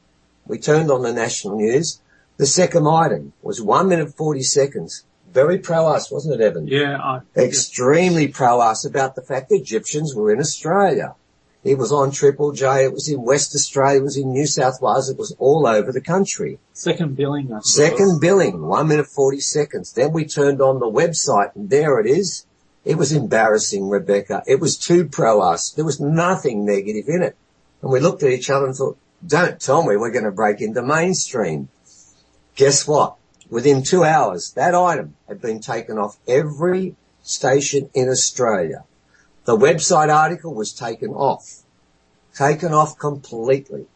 We turned on the national news. The second item was 1 minute 40 seconds. Very pro-us, wasn't it, Evan? Yeah. Extremely pro-us about the fact the Egyptians were in Australia. It was on Triple J. It was in West Australia. It was in New South Wales. It was all over the country. Second billing. Second billing, 1 minute 40 seconds. Then we turned on the website, and there it is. It was embarrassing, Rebecca. It was too pro-us. There was nothing negative in it. And we looked at each other and thought, don't tell me we're going to break into mainstream. Guess what? Within 2 hours, that item had been taken off every station in Australia. The website article was taken off completely.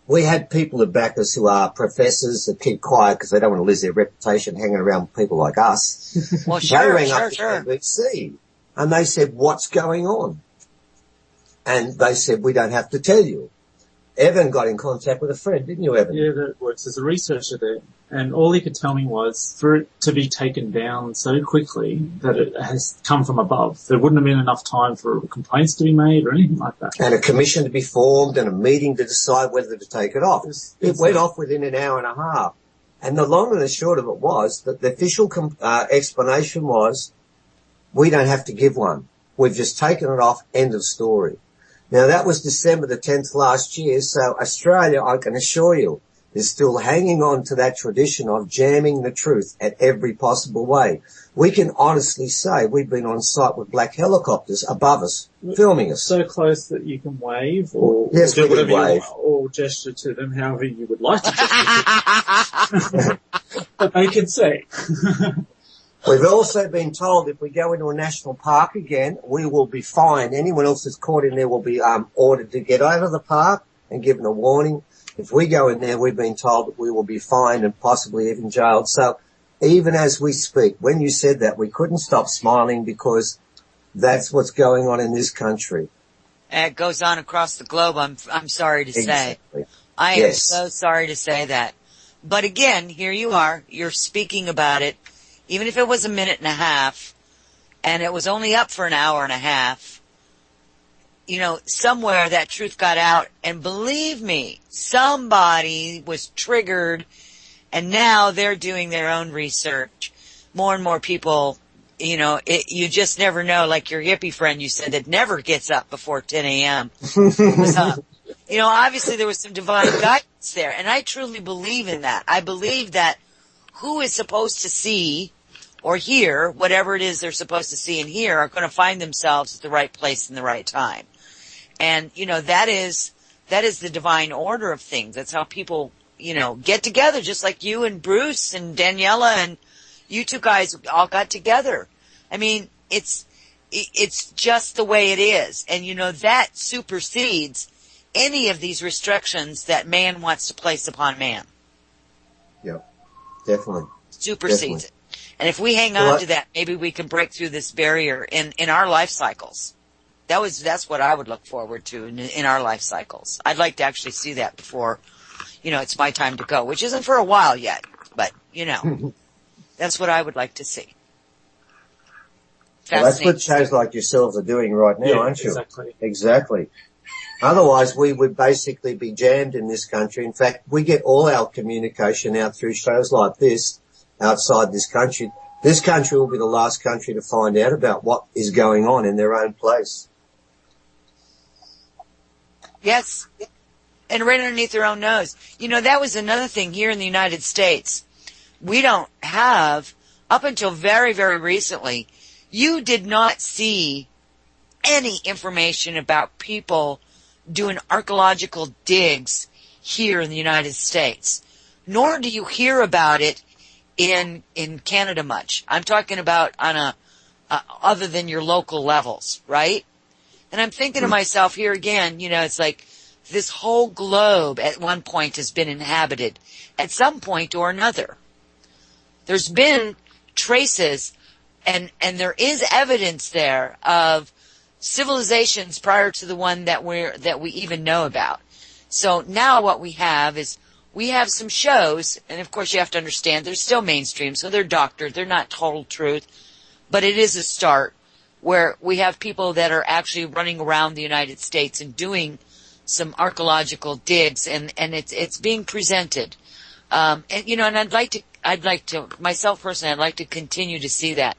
We had people that back us who are professors that keep quiet because they don't want to lose their reputation hanging around with people like us. Well, They rang up the ABC and they said, what's going on? And they said, we don't have to tell you. Evan got in contact with a friend, didn't you, Evan? Yeah, that works as a researcher there. And all he could tell me was for it to be taken down so quickly that it has come from above. There wouldn't have been enough time for complaints to be made or anything like that. And a commission to be formed and a meeting to decide whether to take it off. It went off within an hour and a half. And the long and the short of it was that the official explanation was, we don't have to give one. We've just taken it off, end of story. Now, that was December the 10th last year, so Australia, I can assure you, is still hanging on to that tradition of jamming the truth at every possible way. We can honestly say we've been on site with black helicopters above us, filming us. So close that you can wave or, yes, or we can wave. Or gesture to them however you would like to gesture to them. But they can see. We've also been told if we go into a national park again, we will be fined. Anyone else that's caught in there will be ordered to get out of the park and given a warning. If we go in there, we've been told that we will be fined and possibly even jailed. So even as we speak, when you said that, we couldn't stop smiling because that's what's going on in this country. And it goes on across the globe, I'm sorry to say. Exactly. I am so sorry to say that. But again, here you are, you're speaking about it. Even if it was a minute and a half, and it was only up for an hour and a half, you know, somewhere that truth got out, and believe me, somebody was triggered, and now they're doing their own research. More and more people, you know, you just never know, like your hippie friend you said that never gets up before 10 a.m. was up. You know, obviously there was some divine guidance there, and I truly believe in that. I believe that who is supposed to see or hear whatever it is they're supposed to see and hear are going to find themselves at the right place in the right time. And, you know, that is the divine order of things. That's how people, you know, get together, just like you and Bruce and Daniella and you two guys all got together. I mean, it's just the way it is. And, that supersedes any of these restrictions that man wants to place upon man. Yep, definitely. Supersedes it. And if we hang on to that, maybe we can break through this barrier in our life cycles. That's what I would look forward to in our life cycles. I'd like to actually see that before, it's my time to go, which isn't for a while yet, but, that's what I would like to see. Well, that's what shows like yourselves are doing right now, aren't you? Exactly. Otherwise, we would basically be jammed in this country. In fact, we get all our communication out through shows like this outside this country. This country will be the last country to find out about what is going on in their own place. Yes. And right underneath their own nose. That was another thing here in the United States. We don't have, up until very, very recently, you did not see any information about people doing archaeological digs here in the United States. Nor do you hear about it in Canada much. I'm talking about on other than your local levels, right? And I'm thinking to myself here again, it's like this whole globe at one point has been inhabited at some point or another. There's been traces and there is evidence there of civilizations prior to the one that we even know about. So now what we have is we have some shows, and of course you have to understand they're still mainstream, so they're doctored, they're not total truth, but it is a start where we have people that are actually running around the United States and doing some archaeological digs, and it's being presented. And I'd like to myself personally, I'd like to continue to see that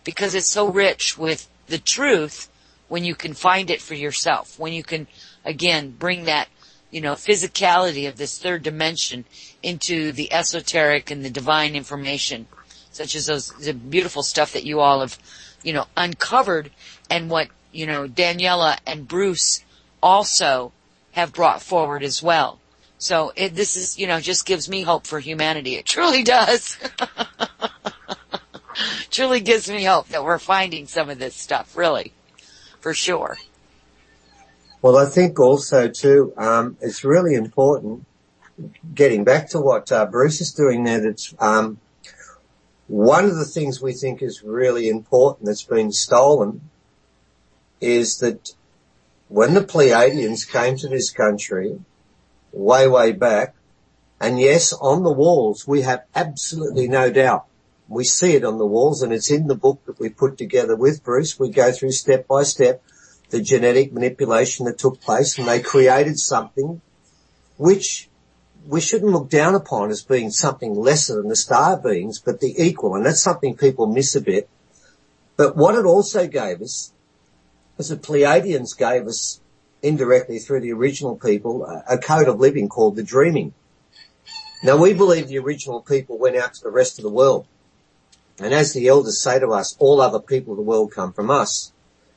because it's so rich with the truth when you can find it for yourself, when you can, again, bring that, physicality of this third dimension into the esoteric and the divine information, such as the beautiful stuff that you all have, uncovered, and what, Daniella and Bruce also have brought forward as well. So this is, just gives me hope for humanity. It truly does. Truly gives me hope that we're finding some of this stuff, really, for sure. Well, I think also too, it's really important, getting back to what Bruce is doing there, that's one of the things we think is really important that's been stolen is that when the Pleiadians came to this country way, way back, and yes, on the walls, we have absolutely no doubt. We see it on the walls, and it's in the book that we put together with Bruce. We go through step by step the genetic manipulation that took place, and they created something which we shouldn't look down upon as being something lesser than the star beings, but the equal, and that's something people miss a bit. But what it also gave us was the Pleiadians gave us, indirectly through the original people, a code of living called the dreaming. Now, we believe the original people went out to the rest of the world. And as the elders say to us, all other people of the world come from us.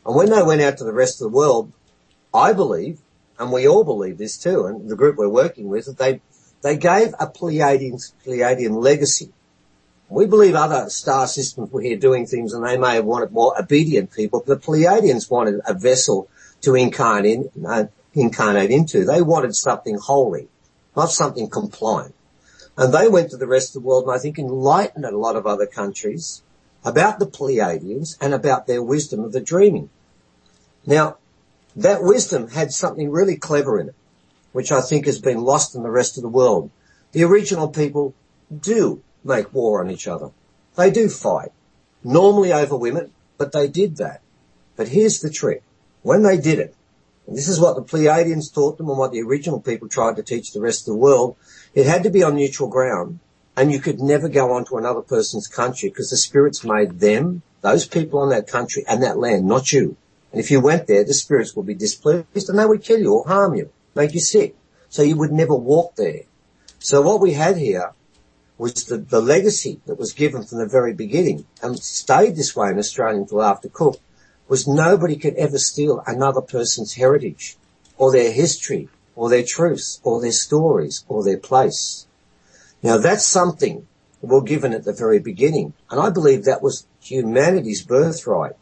And when they went out to the rest of the world, I believe, and we all believe this too, and the group we're working with, that they gave a Pleiadian legacy. We believe other star systems were here doing things, and they may have wanted more obedient people, but the Pleiadians wanted a vessel to incarnate into. They wanted something holy, not something compliant. And they went to the rest of the world and I think enlightened a lot of other countries about the Pleiadians and about their wisdom of the dreaming. Now, that wisdom had something really clever in it, which I think has been lost in the rest of the world. The original people do make war on each other. They do fight, normally over women, but they did that. But here's the trick. When they did it, and this is what the Pleiadians taught them and what the original people tried to teach the rest of the world, it had to be on neutral ground, and you could never go onto another person's country because the spirits made them, those people on that country and that land, not you. And if you went there, the spirits would be displeased and they would kill you or harm you, make you sick. So you would never walk there. So what we had here was the legacy that was given from the very beginning and stayed this way in Australia until after Cook, was nobody could ever steal another person's heritage or their history or their truths or their stories or their place. Now that's something that we're given at the very beginning. And I believe that was humanity's birthright.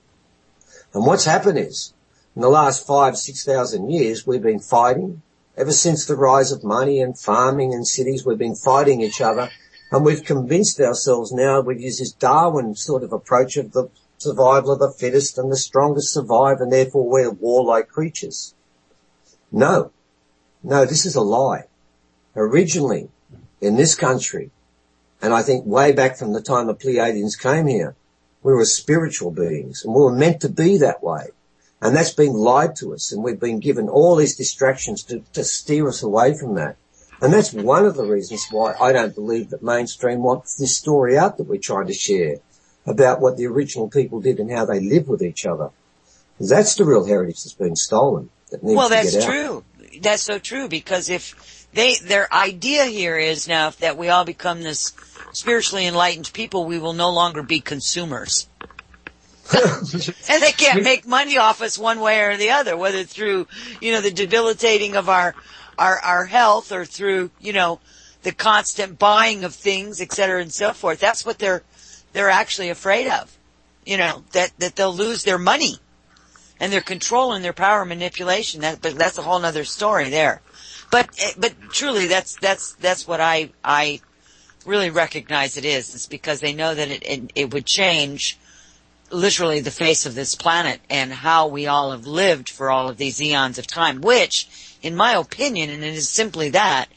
And what's happened is, in the last 5,000-6,000 years, we've been fighting. Ever since the rise of money and farming and cities, we've been fighting each other. And we've convinced ourselves now, we've used this Darwin sort of approach of the survival of the fittest and the strongest survive, and therefore we're warlike creatures. No, this is a lie. Originally, in this country, and I think way back from the time the Pleiadians came here, we were spiritual beings, and we were meant to be that way. And that's been lied to us, and we've been given all these distractions to steer us away from that. And that's one of the reasons why I don't believe that mainstream wants this story out that we're trying to share about what the original people did and how they live with each other. Because that's the real heritage that's been stolen. That needs to get out. That's true. That's so true, because if their idea here is now that we all become this spiritually enlightened people, we will no longer be consumers. And they can't make money off us one way or the other, whether through, the debilitating of our health or through, the constant buying of things, et cetera, and so forth. That's what they're actually afraid of, that they'll lose their money and their control and their power and manipulation. But that's a whole other story there. But truly, that's what I really recognize it is. It's because they know that it would change literally the face of this planet and how we all have lived for all of these eons of time, which, in my opinion, and it is simply that,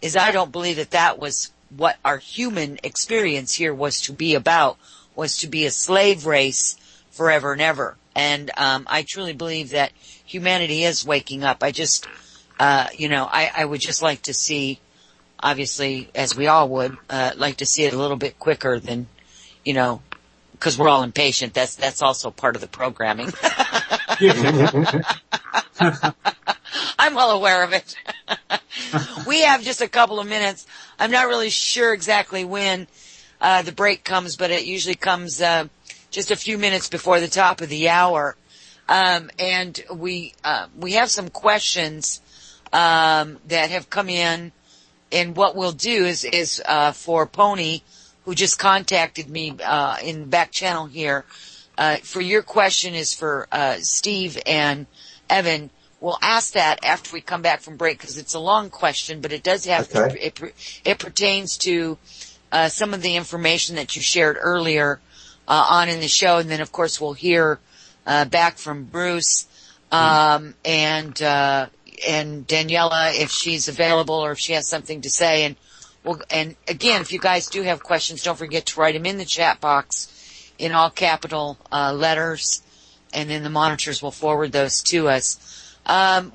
is I don't believe that was what our human experience here was to be about, was to be a slave race forever and ever. And I truly believe that humanity is waking up. I just, I would just like to see, obviously, as we all would, like to see it a little bit quicker than, because we're all impatient. That's also part of the programming. I'm well aware of it. We have just a couple of minutes. I'm not really sure exactly when the break comes, but it usually comes just a few minutes before the top of the hour. And we have some questions that have come in, and what we'll do is for Pony, who just contacted me in the back channel here, for your question is for Steve and Evan. We'll ask that after we come back from break, because it's a long question, but it does have it pertains to some of the information that you shared earlier on in the show, and then of course we'll hear back from Bruce and Daniella if she's available or if she has something to say. And again, if you guys do have questions, don't forget to write them in the chat box in all capital letters, and then the monitors will forward those to us.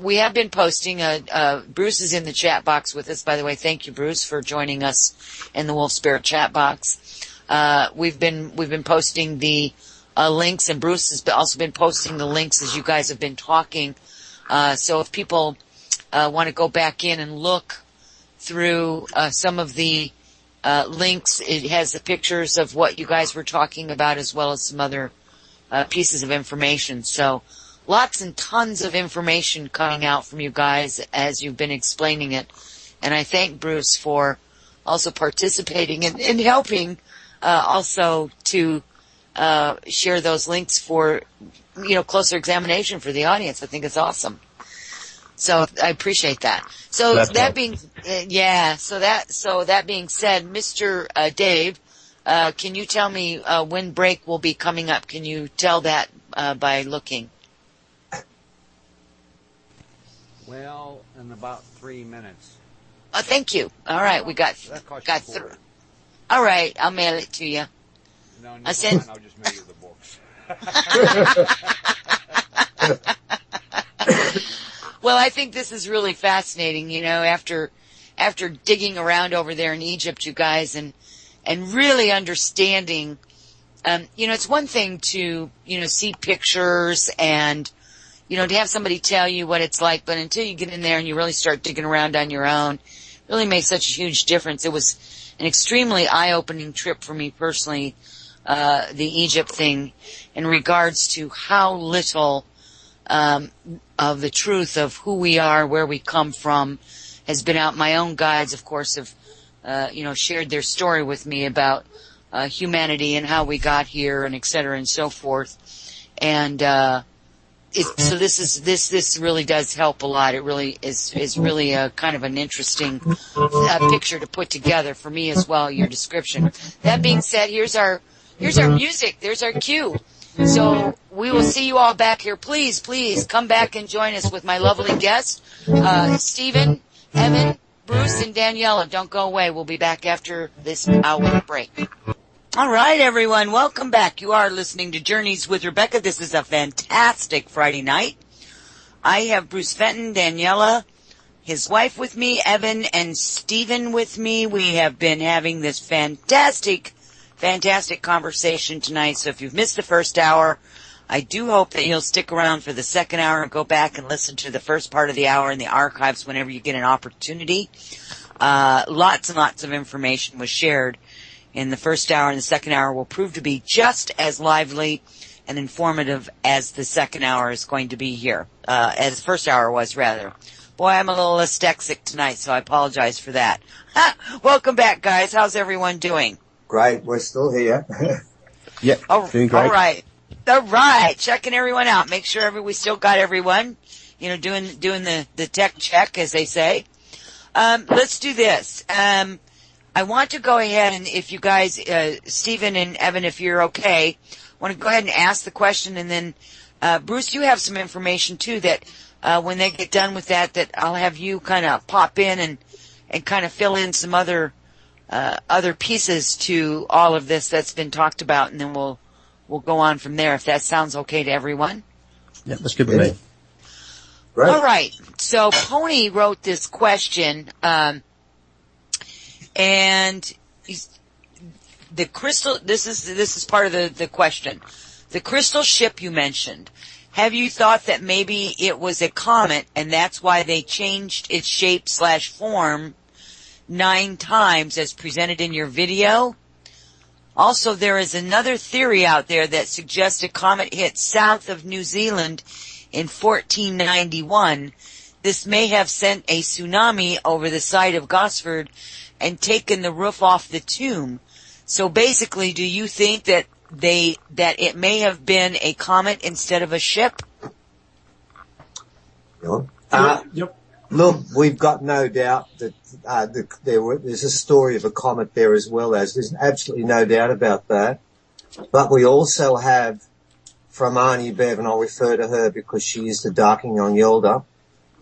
We have been posting, Bruce is in the chat box with us, by the way. Thank you, Bruce, for joining us in the Wolf Spirit chat box. We've been posting the links, and Bruce has also been posting the links as you guys have been talking. So if people want to go back in and look through some of the links, it has the pictures of what you guys were talking about, as well as some other pieces of information. So lots and tons of information coming out from you guys as you've been explaining it. And I thank Bruce for also participating and helping also to share those links for, closer examination for the audience. I think it's awesome. So I appreciate that. So that being said, Mr. Dave, can you tell me when break will be coming up? Can you tell that by looking? Well, in about 3 minutes. Oh, thank you. All right, we got through. All right, I'll mail it to you. No, I'll just mail you the books. Well, I think this is really fascinating, after digging around over there in Egypt, you guys, and really understanding, it's one thing to, see pictures and, to have somebody tell you what it's like, but until you get in there and you really start digging around on your own, it really makes such a huge difference. It was an extremely eye-opening trip for me personally, the Egypt thing, in regards to how little of the truth of who we are, where we come from, has been out. My own guides, of course, have, shared their story with me about humanity and how we got here and et cetera and so forth. And, so this really does help a lot. It really is really a kind of an interesting picture to put together for me as well, your description. That being said, here's our music. There's our cue. So we will see you all back here. Please come back and join us with my lovely guests, Stephen, Evan, Bruce, and Daniella. Don't go away. We'll be back after this hour break. All right, everyone. Welcome back. You are listening to Journeys with Rebecca. This is a fantastic Friday night. I have Bruce Fenton, Daniella, his wife with me, Evan, and Stephen with me. We have been having this fantastic conversation tonight. So if you've missed the first hour, I do hope that you'll stick around for the second hour and go back and listen to the first part of the hour in the archives whenever you get an opportunity. Lots and lots of information was shared in the first hour, and the second hour will prove to be just as lively and informative as the second hour is going to be here, as the first hour was, rather. Boy, I'm a little dyslexic tonight, so I apologize for that. Welcome back, guys. How's everyone doing? Great. We're still here. Yeah, doing great. All right. Checking everyone out. Make sure we still got everyone, doing the tech check, as they say. Let's do this. I want to go ahead and if you guys, Stephen and Evan, if you're okay, want to go ahead and ask the question, and then, Bruce, you have some information too that, when they get done with that I'll have you kind of pop in and kind of fill in some other pieces to all of this that's been talked about, and then we'll go on from there, if that sounds okay to everyone. Yeah, that's good with me. Right. All right. So Pony wrote this question, and the crystal, this is part of the question. The crystal ship you mentioned, have you thought that maybe it was a comet and that's why they changed its shape / form 9 times as presented in your video? Also, there is another theory out there that suggests a comet hit south of New Zealand in 1491. This may have sent a tsunami over the site of Gosford and taken the roof off the tomb. So basically, do you think that it may have been a comet instead of a ship? Yep. Look, we've got no doubt that there's a story of a comet there as well. There's absolutely no doubt about that. But we also have, from Arnie Bev, and I'll refer to her because she is the Darking on Yelda,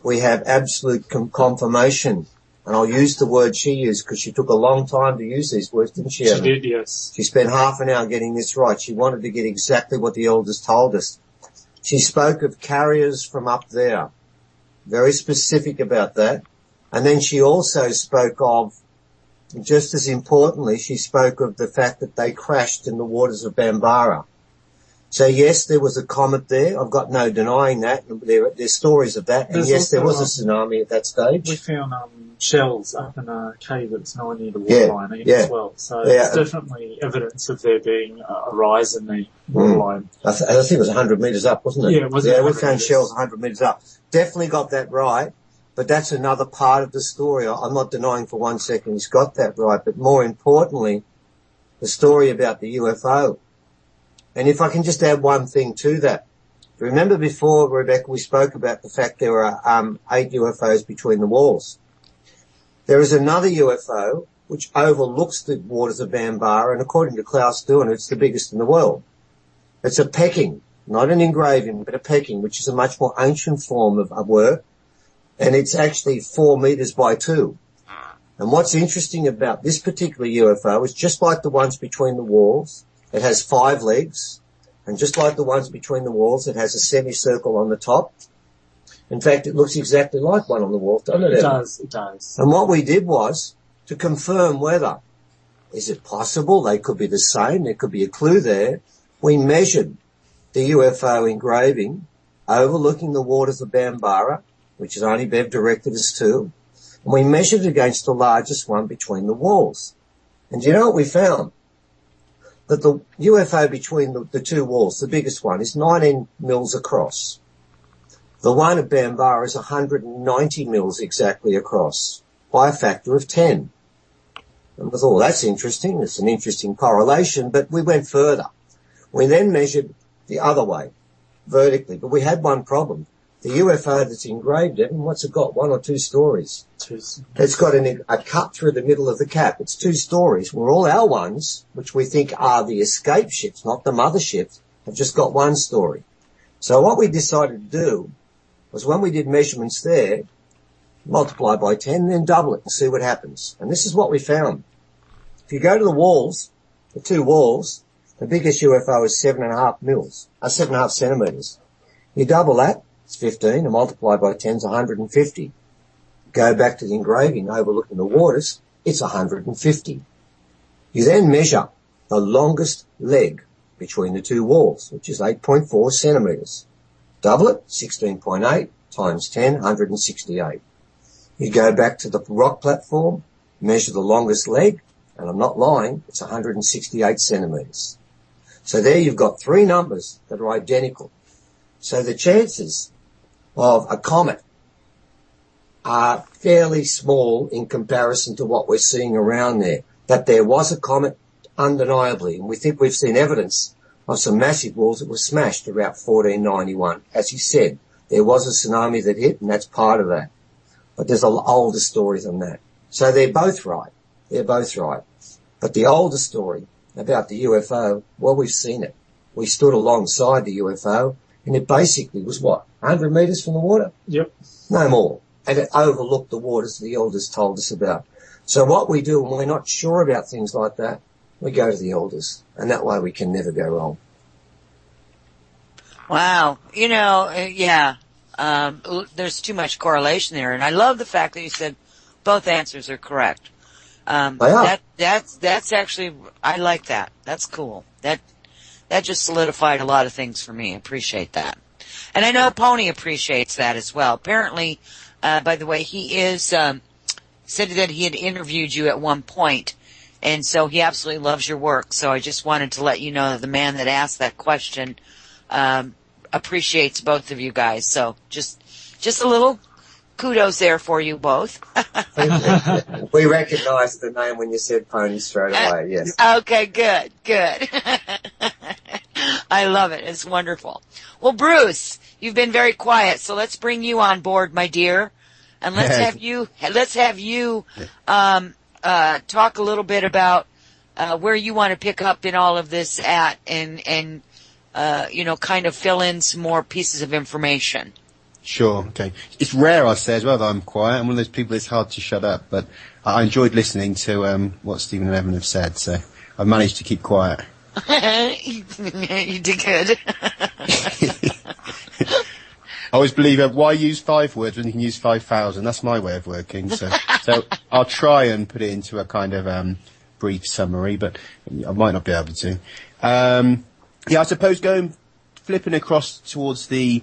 we have absolute confirmation. And I'll use the word she used because she took a long time to use these words, didn't she, Evan? She did, yes. She spent half an hour getting this right. She wanted to get exactly what the elders told us. She spoke of carriers from up there. Very specific about that. And then she also spoke of, just as importantly, she spoke of the fact that they crashed in the waters of Bambara. So yes, there was a comet there. I've got no denying that. There's stories of that. And yes, there was a tsunami at that stage. We found shells up in a cave that's nowhere near the waterline as well. So it's definitely evidence of there being a rise in the waterline. I think it was 100 metres up, wasn't it? Yeah, it was. Yeah, we found shells 100 metres up. Definitely got that right. But that's another part of the story. I'm not denying for 1 second he's got that right. But more importantly, the story about the UFO. And if I can just add one thing to that. Remember before, Rebecca, we spoke about the fact there were 8 UFOs between the walls. There is another UFO which overlooks the waters of Bambara, and according to Klaus Dürner, it's the biggest in the world. It's a Peking, not an engraving, but a Peking, which is a much more ancient form of work, and it's actually 4 meters by 2. And what's interesting about this particular UFO is just like the ones between the walls, it has 5 legs, and just like the ones between the walls, it has a semicircle on the top. In fact, it looks exactly like one on the wall, doesn't it? It does. And what we did was to confirm whether, is it possible they could be the same, there could be a clue there. We measured the UFO engraving overlooking the waters of Bambara, which is Arnie Bev directed us to, and we measured it against the largest one between the walls. And do you know what we found? That the UFO between the 2 walls, the biggest one, is 19 mils across. The one at Bambara is 190 mils exactly across, by a factor of 10. And we thought, well, that's interesting. It's an interesting correlation, but we went further. We then measured the other way, vertically, but we had one problem. The UFO that's engraved, Evan, what's it got? 1 or 2 stories? It's got a cut through the middle of the cap. It's 2 stories, where all our ones, which we think are the escape ships, not the mothership, have just got 1 story. So what we decided to do was when we did measurements there, multiply by 10, then double it and see what happens. And this is what we found. If you go to the walls, the 2 walls, the biggest UFO is 7.5 centimetres. You double that, it's 15, and multiply by 10 is 150. Go back to the engraving overlooking the waters, it's 150. You then measure the longest leg between the 2 walls, which is 8.4 centimetres. Double it, 16.8 times 10, 168. You go back to the rock platform, measure the longest leg, and I'm not lying, it's 168 centimetres. So there you've got 3 numbers that are identical. So the chances of a comet are fairly small in comparison to what we're seeing around there. But there was a comet, undeniably, and we think we've seen evidence of some massive walls that were smashed around 1491. As you said, there was a tsunami that hit, and that's part of that. But there's older stories than that. So they're both right. But the older story about the UFO, well, we've seen it. We stood alongside the UFO, and it basically was, 100 metres from the water? Yep. No more. And it overlooked the waters the elders told us about. So what we do when we're not sure about things like that, we go to the elders, and that way we can never go wrong. Wow. There's too much correlation there, and I love the fact that you said both answers are correct. They are. That's actually, I like that. That's cool. That just solidified a lot of things for me. I appreciate that. And I know Pony appreciates that as well. Apparently, by the way, he said that he had interviewed you at one point, and so he absolutely loves your work. So I just wanted to let you know that the man that asked that question appreciates both of you guys. So just a little kudos there for you both. We recognised the name when you said Pony straight away, yes. Okay, good. I love it. It's wonderful. Well, Bruce, you've been very quiet, so let's bring you on board, my dear. And let's have you talk a little bit about where you want to pick up in all of this at, and kind of fill in some more pieces of information. Sure, okay. It's rare, I say, as well, that I'm quiet. I'm one of those people that's hard to shut up, but I enjoyed listening to what Stephen and Evan have said, so I've managed to keep quiet. You did good. I always believe, why use 5 words when you can use 5,000? That's my way of working, so I'll try and put it into a kind of brief summary, but I might not be able to. I suppose flipping across towards the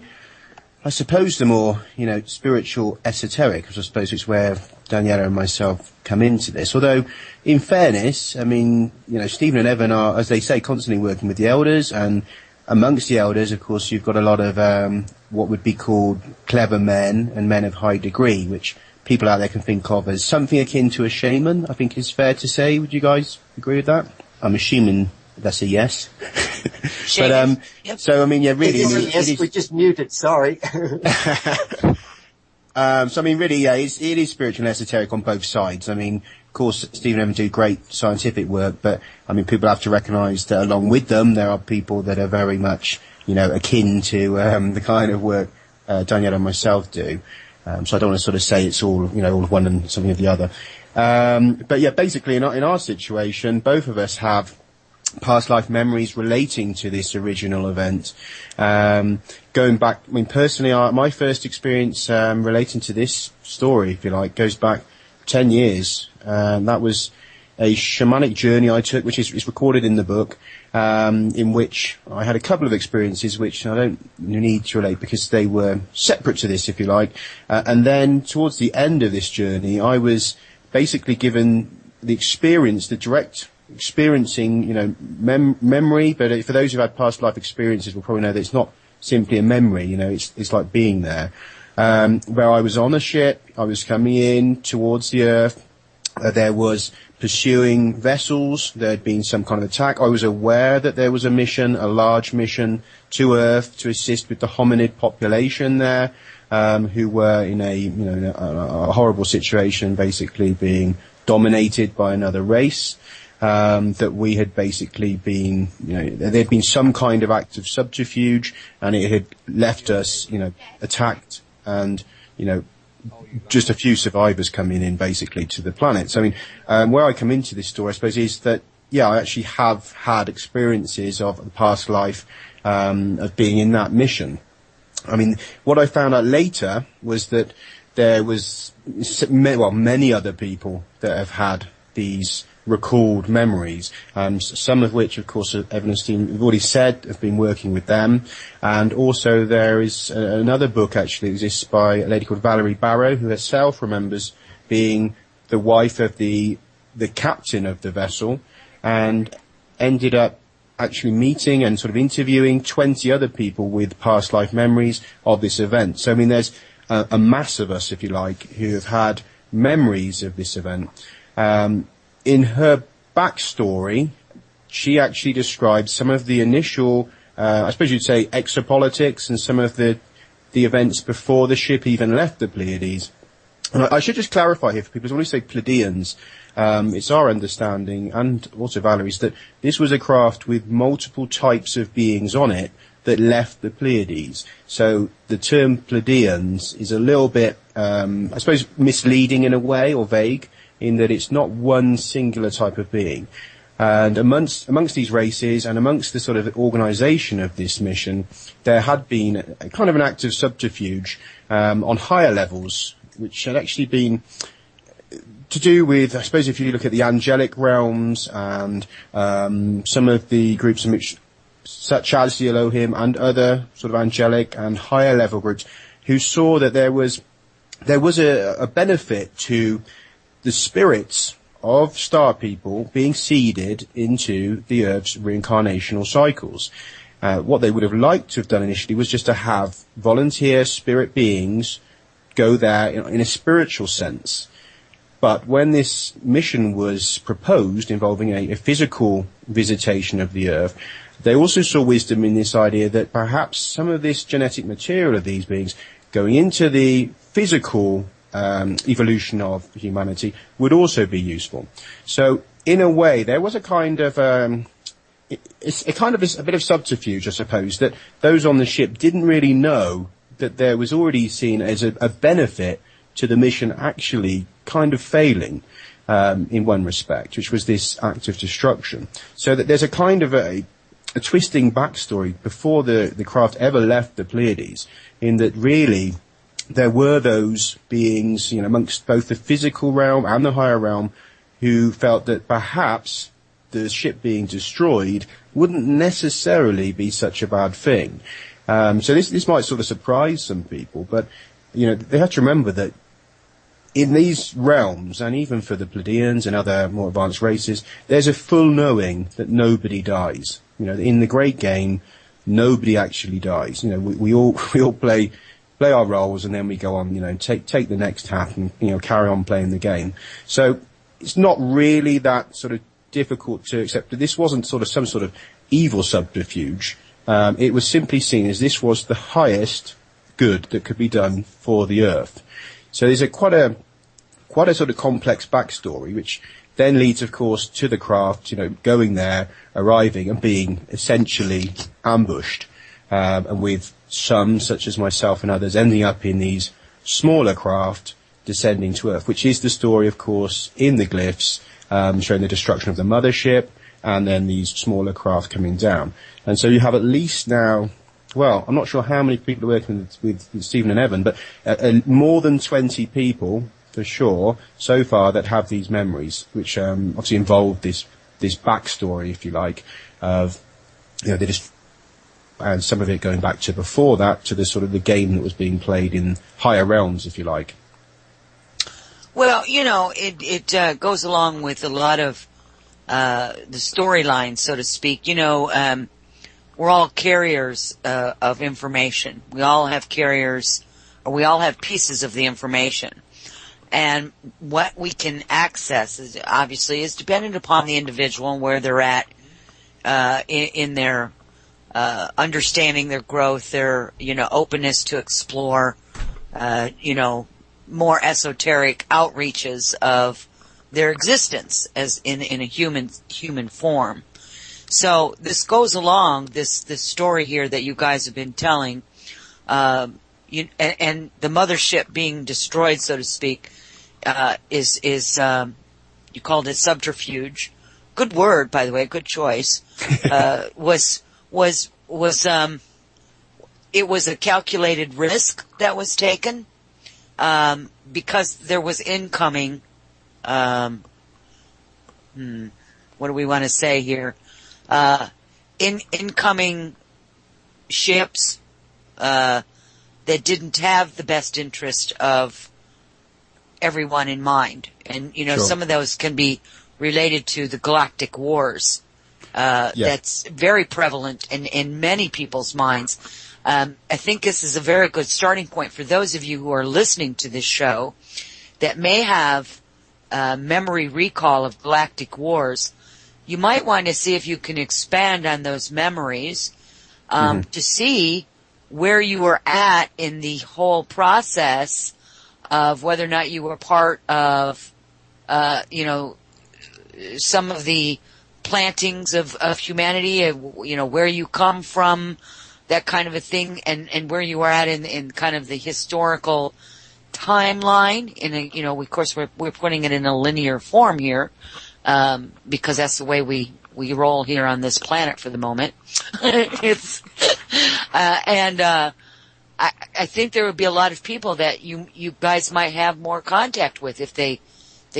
more, spiritual esoteric, which I suppose is where Daniella and myself come into this. Although, in fairness, I mean, Stephen and Evan are, as they say, constantly working with the elders, and amongst the elders, of course, you've got a lot of what would be called clever men and men of high degree, which people out there can think of as something akin to a shaman, I think is fair to say. Would you guys agree with that? I'm assuming that's a yes. But yep. So I mean, yeah, really, yes, we just muted. Sorry. So I mean, really, yeah, it is spiritual and esoteric on both sides. I mean, of course, Stephen and Evan do great scientific work, but I mean, people have to recognise that along with them, there are people that are very much, akin to the kind of work Daniella and myself do. So I don't want to sort of say it's all, all of one and something of the other. But yeah, basically, in our situation, both of us have past life memories relating to this original event. Going back, I mean, personally, my first experience relating to this story, if you like, goes back 10 years. That was a shamanic journey I took, which is recorded in the book, in which I had a couple of experiences which I don't need to relate because they were separate to this, if you like. And then towards the end of this journey, I was basically given the experience, the direct experiencing, memory, but for those who've had past life experiences will probably know that it's not simply a memory, it's like being there. Where I was on a ship, I was coming in towards the earth, there was pursuing vessels. There had been some kind of attack. I was aware that there was a mission, a large mission to Earth to assist with the hominid population there, who were in a horrible situation, basically being dominated by another race. That we had basically been, there had been some kind of act of subterfuge, and it had left us, attacked, and, just a few survivors coming in basically to the planet. So, where I come into this story, I suppose, is that, I actually have had experiences of the past life, of being in that mission. What I found out later was that there was, many other people that have had these recalled memories, some of which, of course, Evidence Team, we've already said, have been working with them. And also there is another book actually exists by a lady called Valerie Barrow, who herself remembers being the wife of the captain of the vessel, and ended up actually meeting and sort of interviewing 20 other people with past life memories of this event. So, there's a mass of us, if you like, who have had memories of this event. In her backstory, she actually describes some of the initial, I suppose you'd say, exopolitics and some of the events before the ship even left the Pleiades. And I should just clarify here for people, when we say Pleiadians, it's our understanding, and also Valerie's, that this was a craft with multiple types of beings on it that left the Pleiades. So the term Pleiadians is a little bit, I suppose, misleading in a way, or vague, in that it's not one singular type of being. And amongst these races and amongst the sort of organisation of this mission, there had been a kind of an act of subterfuge on higher levels, which had actually been to do with, I suppose, if you look at the angelic realms and some of the groups in which, such as the Elohim and other sort of angelic and higher level groups, who saw that there was a benefit to the spirits of star people being seeded into the Earth's reincarnational cycles. What they would have liked to have done initially was just to have volunteer spirit beings go there in a spiritual sense. But when this mission was proposed involving a physical visitation of the Earth, they also saw wisdom in this idea that perhaps some of this genetic material of these beings going into the physical evolution of humanity would also be useful. So, in a way, there was a kind of a bit of subterfuge, I suppose, that those on the ship didn't really know that there was already seen as a benefit to the mission actually kind of failing in one respect, which was this act of destruction. So that there's a kind of a twisting backstory before the craft ever left the Pleiades, in that really there were those beings, amongst both the physical realm and the higher realm, who felt that perhaps the ship being destroyed wouldn't necessarily be such a bad thing. So this might sort of surprise some people, but they have to remember that in these realms, and even for the Pleiadians and other more advanced races, there's a full knowing that nobody dies. In the great game, nobody actually dies. We all play our roles, and then we go on, take the next hat and, carry on playing the game. So it's not really that sort of difficult to accept that this wasn't sort of some sort of evil subterfuge. It was simply seen as this was the highest good that could be done for the Earth. So there's quite a sort of complex backstory, which then leads, of course, to the craft, going there, arriving and being essentially ambushed, and with some, such as myself and others, ending up in these smaller craft descending to Earth, which is the story, of course, in the glyphs, showing the destruction of the mothership and then these smaller craft coming down. And so you have at least now, well, I'm not sure how many people are working with Stephen and Evan, but more than 20 people, for sure, so far that have these memories, which obviously involve this backstory, if you like, of, they just, and some of it going back to before that, to the sort of the game that was being played in higher realms, if you like. Well, it goes along with a lot of the storyline, so to speak. We're all carriers of information. We all have carriers, or we all have pieces of the information. And what we can access is obviously is dependent upon the individual and where they're at in their understanding, their growth, their openness to explore more esoteric outreaches of their existence as in a human form. So this goes along this story here that you guys have been telling, and the mothership being destroyed, so to speak, is you called it subterfuge. Good word, by the way, good choice. It was a calculated risk that was taken, because there was incoming, what do we want to say here? Incoming ships, that didn't have the best interest of everyone in mind. And, Sure. Some of those can be related to the galactic wars. That's very prevalent in many people's minds. I think this is a very good starting point for those of you who are listening to this show that may have memory recall of galactic wars. You might want to see if you can expand on those memories to see where you were at in the whole process of whether or not you were part of, some of the plantings of humanity, where you come from, that kind of a thing, and where you are at in kind of the historical timeline. Of course, we're putting it in a linear form here, because that's the way we roll here on this planet for the moment. I think there would be a lot of people that you guys might have more contact with if they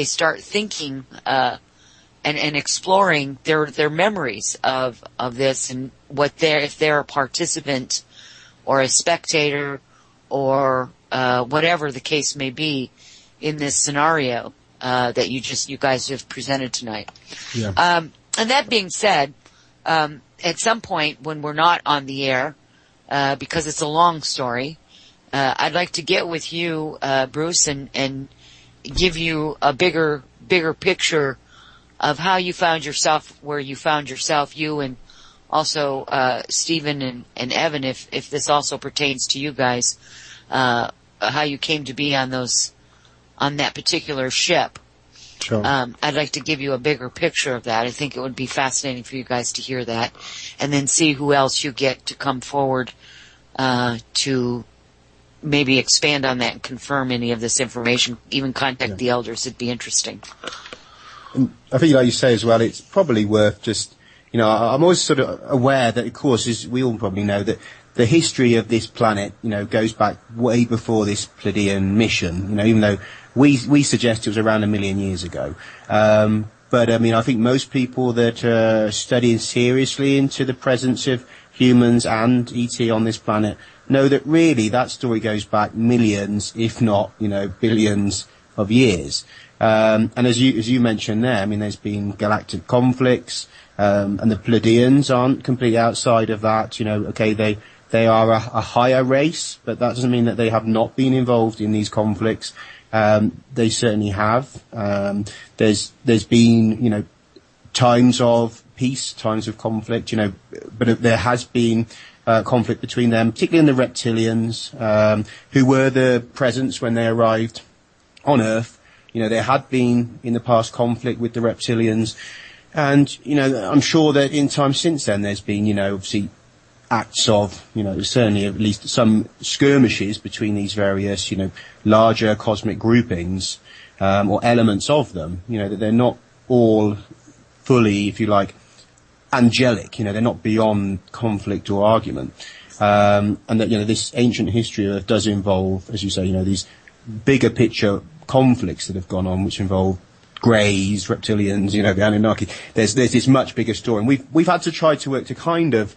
start thinking, and exploring their memories of this and if they're a participant or a spectator or whatever the case may be in this scenario that you guys have presented tonight. Yeah. And that being said, at some point when we're not on the air, because it's a long story, I'd like to get with you, Bruce, and give you a bigger picture of how you found yourself where you found yourself, you and also Stephen and Evan, if this also pertains to you guys, how you came to be on that particular ship. Sure. I'd like to give you a bigger picture of that. I think it would be fascinating for you guys to hear that, and then see who else you get to come forward to maybe expand on that and confirm any of this information. Even contact the elders. It'd be interesting. And I think, like you say as well, it's probably worth just, I'm always sort of aware that, of course, as we all probably know, that the history of this planet, goes back way before this Pleiadian mission, even though we suggest it was around 1 million years ago. But, I think most people that are studying seriously into the presence of humans and ET on this planet know that really that story goes back millions, if not, billions of years. And as you mentioned there, there's been galactic conflicts, and the Pleiadians aren't completely outside of that. Okay, they are a higher race, but that doesn't mean that they have not been involved in these conflicts. They certainly have. There's been, times of peace, times of conflict, but there has been conflict between them, particularly in the reptilians, who were the presence when they arrived on Earth. There had been in the past conflict with the reptilians, and, I'm sure that in time since then there's been, obviously acts of, certainly at least some skirmishes between these various, larger cosmic groupings, or elements of them, that they're not all fully, if you like, angelic, they're not beyond conflict or argument. And that, this ancient history of Earth does involve, as you say, these bigger picture conflicts that have gone on, which involve Greys, reptilians, the Anunnaki. There's this much bigger story, and we've had to try to work to kind of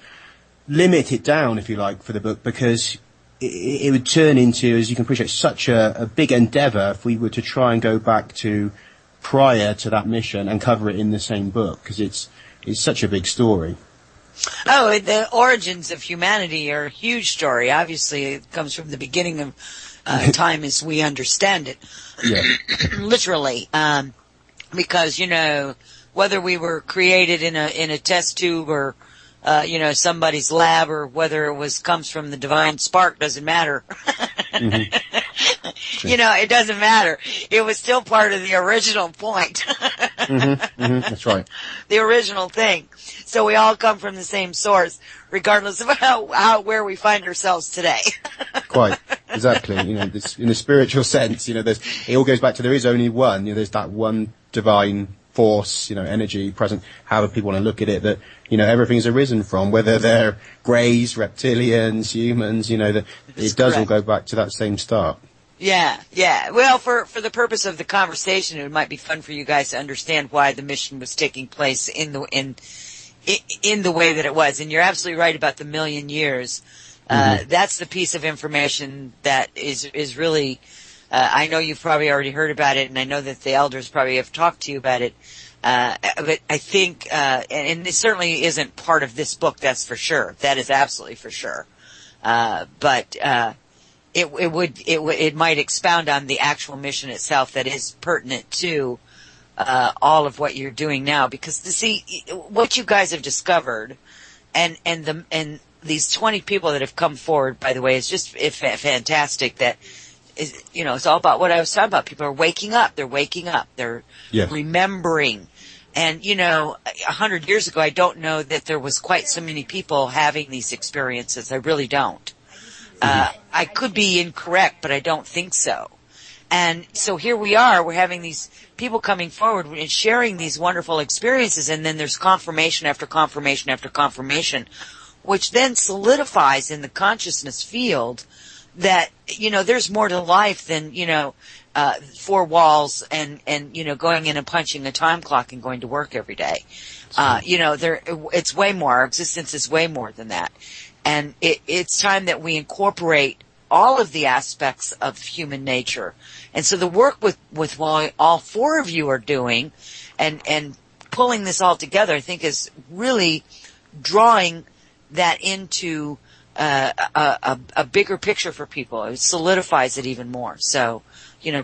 limit it down, if you like, for the book, because it would turn into, as you can appreciate, such a big endeavour if we were to try and go back to prior to that mission and cover it in the same book, because it's such a big story. Oh, the origins of humanity are a huge story. Obviously, it comes from the beginning time as we understand it. Yeah. Literally. Because, whether we were created in a test tube or, somebody's lab, or whether it comes from the divine spark, doesn't matter. Mm-hmm. It doesn't matter. It was still part of the original point. That's right. The original thing. So we all come from the same source, regardless of where we find ourselves today. Quite. Exactly. This, in a spiritual sense, it all goes back to there is only one. There's that one divine force, energy present, however people want to look at it, that, everything's arisen from, whether they're greys, reptilians, humans, that it does all go back to that same start. Yeah. Well, for the purpose of the conversation, it might be fun for you guys to understand why the mission was taking place in the way that it was. And you're absolutely right about the million years. That's the piece of information that is really, I know you've probably already heard about it, and I know that the elders probably have talked to you about it. But I think, and it certainly isn't part of this book, that's for sure. That is absolutely for sure. But it might expound on the actual mission itself that is pertinent to, all of what you're doing now. Because to see what you guys have discovered and these 20 people that have come forward, by the way, is just fantastic. That is, it's all about what I was talking about. People are waking up. They're waking up. They're remembering. And, 100 years ago, I don't know that there was quite so many people having these experiences. I really don't. I could be incorrect, but I don't think so. And so here we are. We're having these people coming forward and sharing these wonderful experiences, and then there's confirmation after confirmation after confirmation, which then solidifies in the consciousness field that, there's more to life than, four walls and going in and punching a time clock and going to work every day. It's way more. Our existence is way more than that. And it's time that we incorporate all of the aspects of human nature. And so the work with what all four of you are doing and pulling this all together, I think, is really drawing that into a bigger picture for people. It solidifies it even more. So,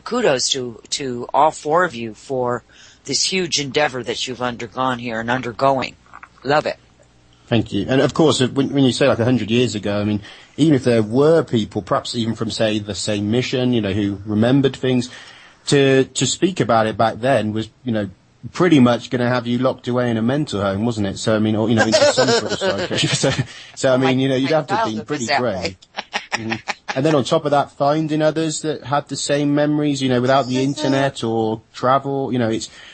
kudos to all four of you for this huge endeavor that you've undergone here and undergoing. Love it. Thank you. And of course, when you say 100 years ago, I mean, even if there were people, perhaps even from, say, the same mission, who remembered things, to speak about it back then was, pretty much going to have you locked away in a mental home, wasn't it? So, I mean, or, into some sort of psychiatry. So I mean, you'd have to have been pretty brave. And then on top of that, finding others that had the same memories, without the internet or travel,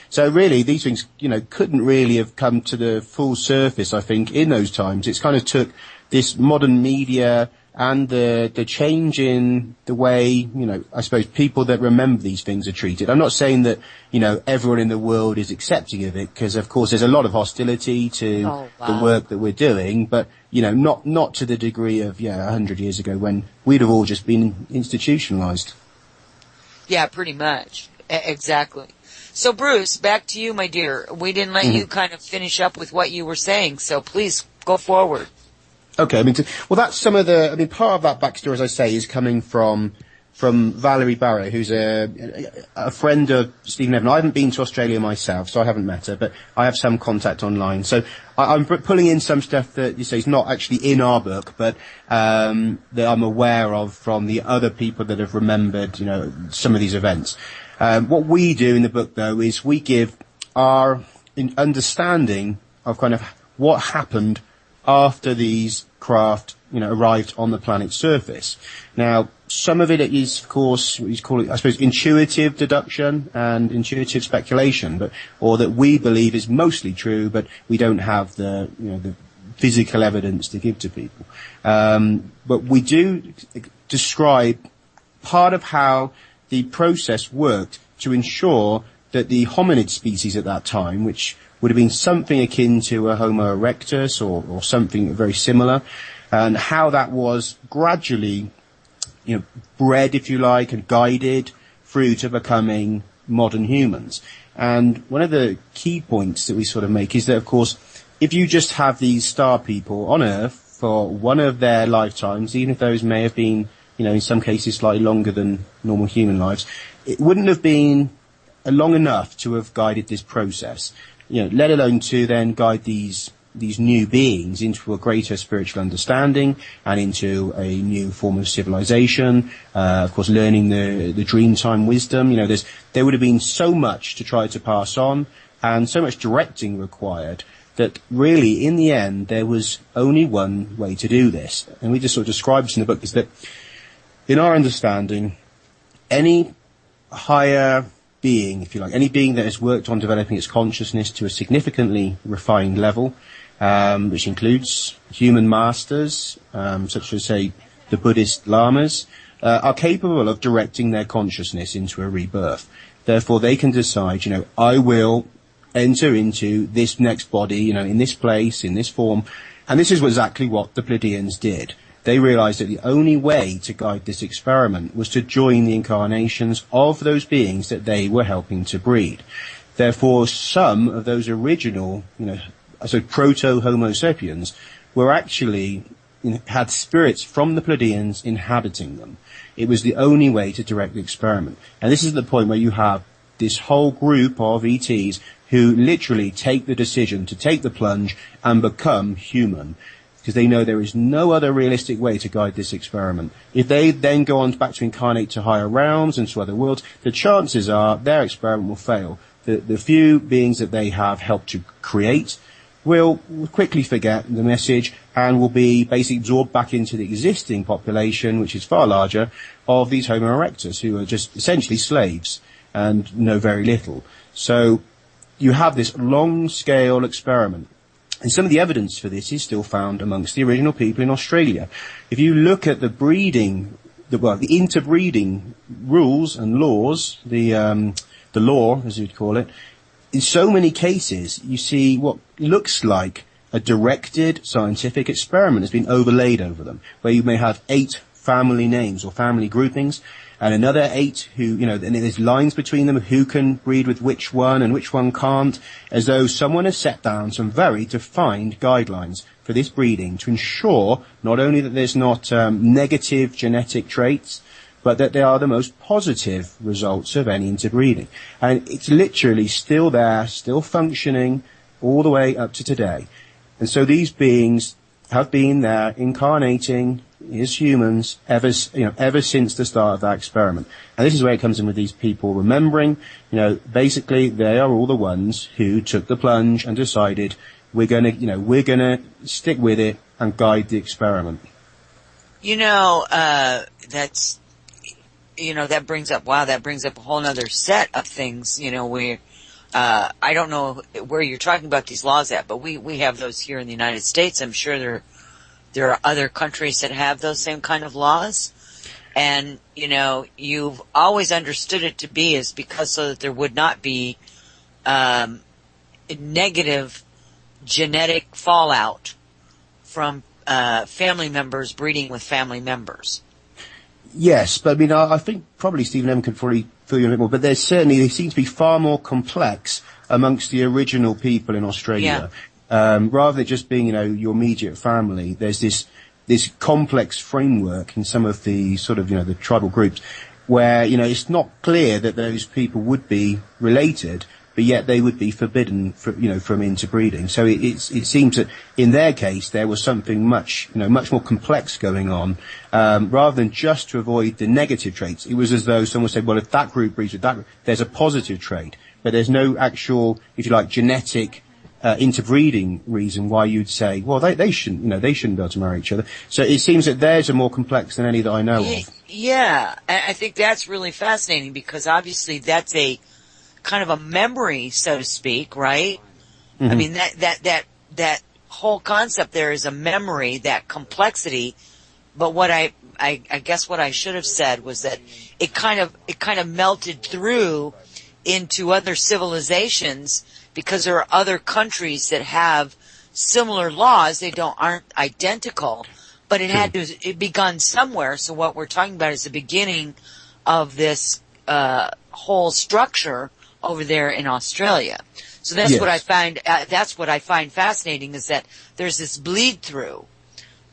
so really these things, couldn't really have come to the full surface, I think, in those times. It's kind of took this modern media and the change in the way, I suppose people that remember these things are treated. I'm not saying that, everyone in the world is accepting of it, because of course there's a lot of hostility to the work that we're doing, but, not to the degree of, 100 years ago when we'd have all just been institutionalized. Yeah, pretty much. Exactly. So Bruce, back to you, my dear. We didn't let you kind of finish up with what you were saying, so please go forward. Okay, that's some of part of that backstory, as I say, is coming from Valerie Barrow, who's a friend of Stephen Evan. I haven't been to Australia myself, so I haven't met her, but I have some contact online. So I'm pulling in some stuff that you say is not actually in our book, but that I'm aware of from the other people that have remembered, some of these events. What we do in the book, though, is we give our understanding of kind of what happened after these craft, arrived on the planet's surface. Now, some of it is, of course, what you call it, I suppose, intuitive deduction and intuitive speculation, or that we believe is mostly true, but we don't have the physical evidence to give to people. But we do describe part of how the process worked to ensure that the hominid species at that time, which would have been something akin to a Homo erectus or something very similar, and how that was gradually, bred, if you like, and guided through to becoming modern humans. And one of the key points that we sort of make is that, of course, if you just have these star people on Earth for one of their lifetimes, even if those may have been in some cases slightly longer than normal human lives, it wouldn't have been long enough to have guided this process, let alone to then guide these new beings into a greater spiritual understanding and into a new form of civilization. Of course, learning the Dreamtime wisdom. There would have been so much to try to pass on and so much directing required that really, in the end, there was only one way to do this. And we just sort of describe this in the book, is that in our understanding, any higher being, if you like, any being that has worked on developing its consciousness to a significantly refined level, which includes human masters, such as, say, the Buddhist lamas, are capable of directing their consciousness into a rebirth. Therefore, they can decide, I will enter into this next body, in this place, in this form. And this is exactly what the Pleiadians did. They realized that the only way to guide this experiment was to join the incarnations of those beings that they were helping to breed. Therefore, some of those original, so proto-Homo sapiens were actually, had spirits from the Pleiadians inhabiting them. It was the only way to direct the experiment. And this is the point where you have this whole group of ETs who literally take the decision to take the plunge and become human, because they know there is no other realistic way to guide this experiment. If they then go on back to incarnate to higher realms and to other worlds, the chances are their experiment will fail. The few beings that they have helped to create will quickly forget the message and will be basically absorbed back into the existing population, which is far larger, of these Homo erectus, who are just essentially slaves and know very little. So you have this long-scale experiment. And some of the evidence for this is still found amongst the original people in Australia. If you look at the interbreeding rules and laws, the law, as you'd call it, in so many cases, you see what looks like a directed scientific experiment has been overlaid over them, where you may have 8 family names or family groupings, and another 8 who, and there's lines between them of who can breed with which one and which one can't, as though someone has set down some very defined guidelines for this breeding to ensure not only that there's not negative genetic traits, but that they are the most positive results of any interbreeding. And it's literally still there, still functioning all the way up to today. And so these beings have been there incarnating as humans ever since the start of that experiment. And this is where it comes in with these people remembering, basically they are all the ones who took the plunge and decided we're gonna stick with it and guide the experiment. That brings up a whole other set of things, I don't know where you're talking about these laws at, but we have those here in the United States. I'm sure there are other countries that have those same kind of laws. And, you've always understood it to be is because so that there would not be negative genetic fallout from family members breeding with family members. Yes, but I think probably Stephen M. could probably fill you in a bit more, but they seem to be far more complex amongst the original people in Australia. Yeah. Rather than just being, your immediate family, there's this complex framework in some of the sort of, the tribal groups where, it's not clear that those people would be related, but yet they would be forbidden from interbreeding. So it seems that in their case there was something much more complex going on, rather than just to avoid the negative traits. It was as though someone said, well, if that group breeds with that group, there's a positive trait, but there's no actual, if you like, genetic interbreeding reason why you'd say, well, they shouldn't be able to marry each other. So it seems that theirs are more complex than any that I know of. Yeah, I think that's really fascinating because obviously that's a kind of a memory, so to speak, right? Mm-hmm. I mean, that whole concept there is a memory, that complexity. But what I guess what I should have said was that it kind of melted through into other civilizations because there are other countries that have similar laws. They aren't identical, but it begun somewhere. So what we're talking about is the beginning of this whole structure over there in Australia. So that's what I find. That's what I find fascinating is that there's this bleed through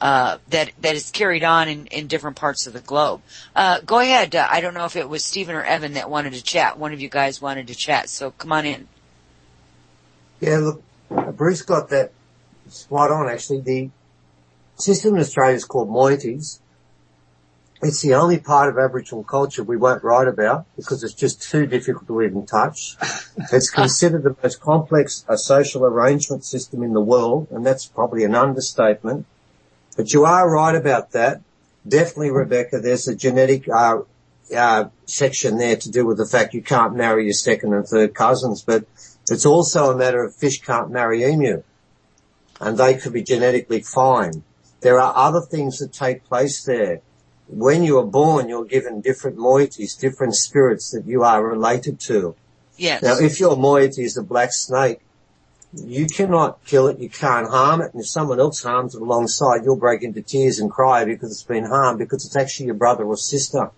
that is carried on in different parts of the globe. Go ahead. I don't know if it was Stephen or Evan that wanted to chat. One of you guys wanted to chat, so come on in. Yeah, look, Bruce got that spot on, actually. The system in Australia is called moieties. It's the only part of Aboriginal culture we won't write about because it's just too difficult to even touch. It's considered the most complex social arrangement system in the world, and that's probably an understatement. But you are right about that. Definitely, Rebecca, there's a genetic section there to do with the fact you can't marry your second and third cousins, but it's also a matter of fish can't marry emu, and they could be genetically fine. There are other things that take place there. When you are born, you're given different moieties, different spirits that you are related to. Yes. Now, if your moiety is a black snake, you cannot kill it, you can't harm it, and if someone else harms it alongside, you'll break into tears and cry because it's been harmed, because it's actually your brother or sister.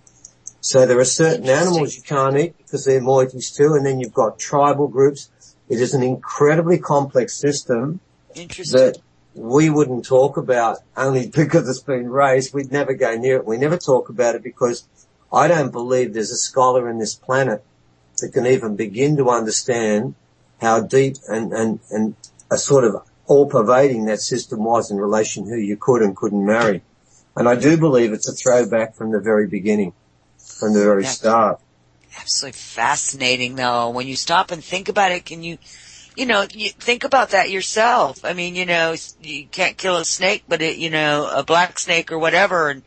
So there are certain animals you can't eat because they're moieties too, and then you've got tribal groups. It is an incredibly complex system that we wouldn't talk about only because it's been raised. We'd never go near it. We never talk about it because I don't believe there's a scholar in this planet that can even begin to understand how deep and a sort of all-pervading that system was in relation to who you could and couldn't marry. And I do believe it's a throwback from the very beginning, from the very start. Absolutely fascinating, though. When you stop and think about it, can you think about that yourself. I mean, you can't kill a snake, but a black snake or whatever, and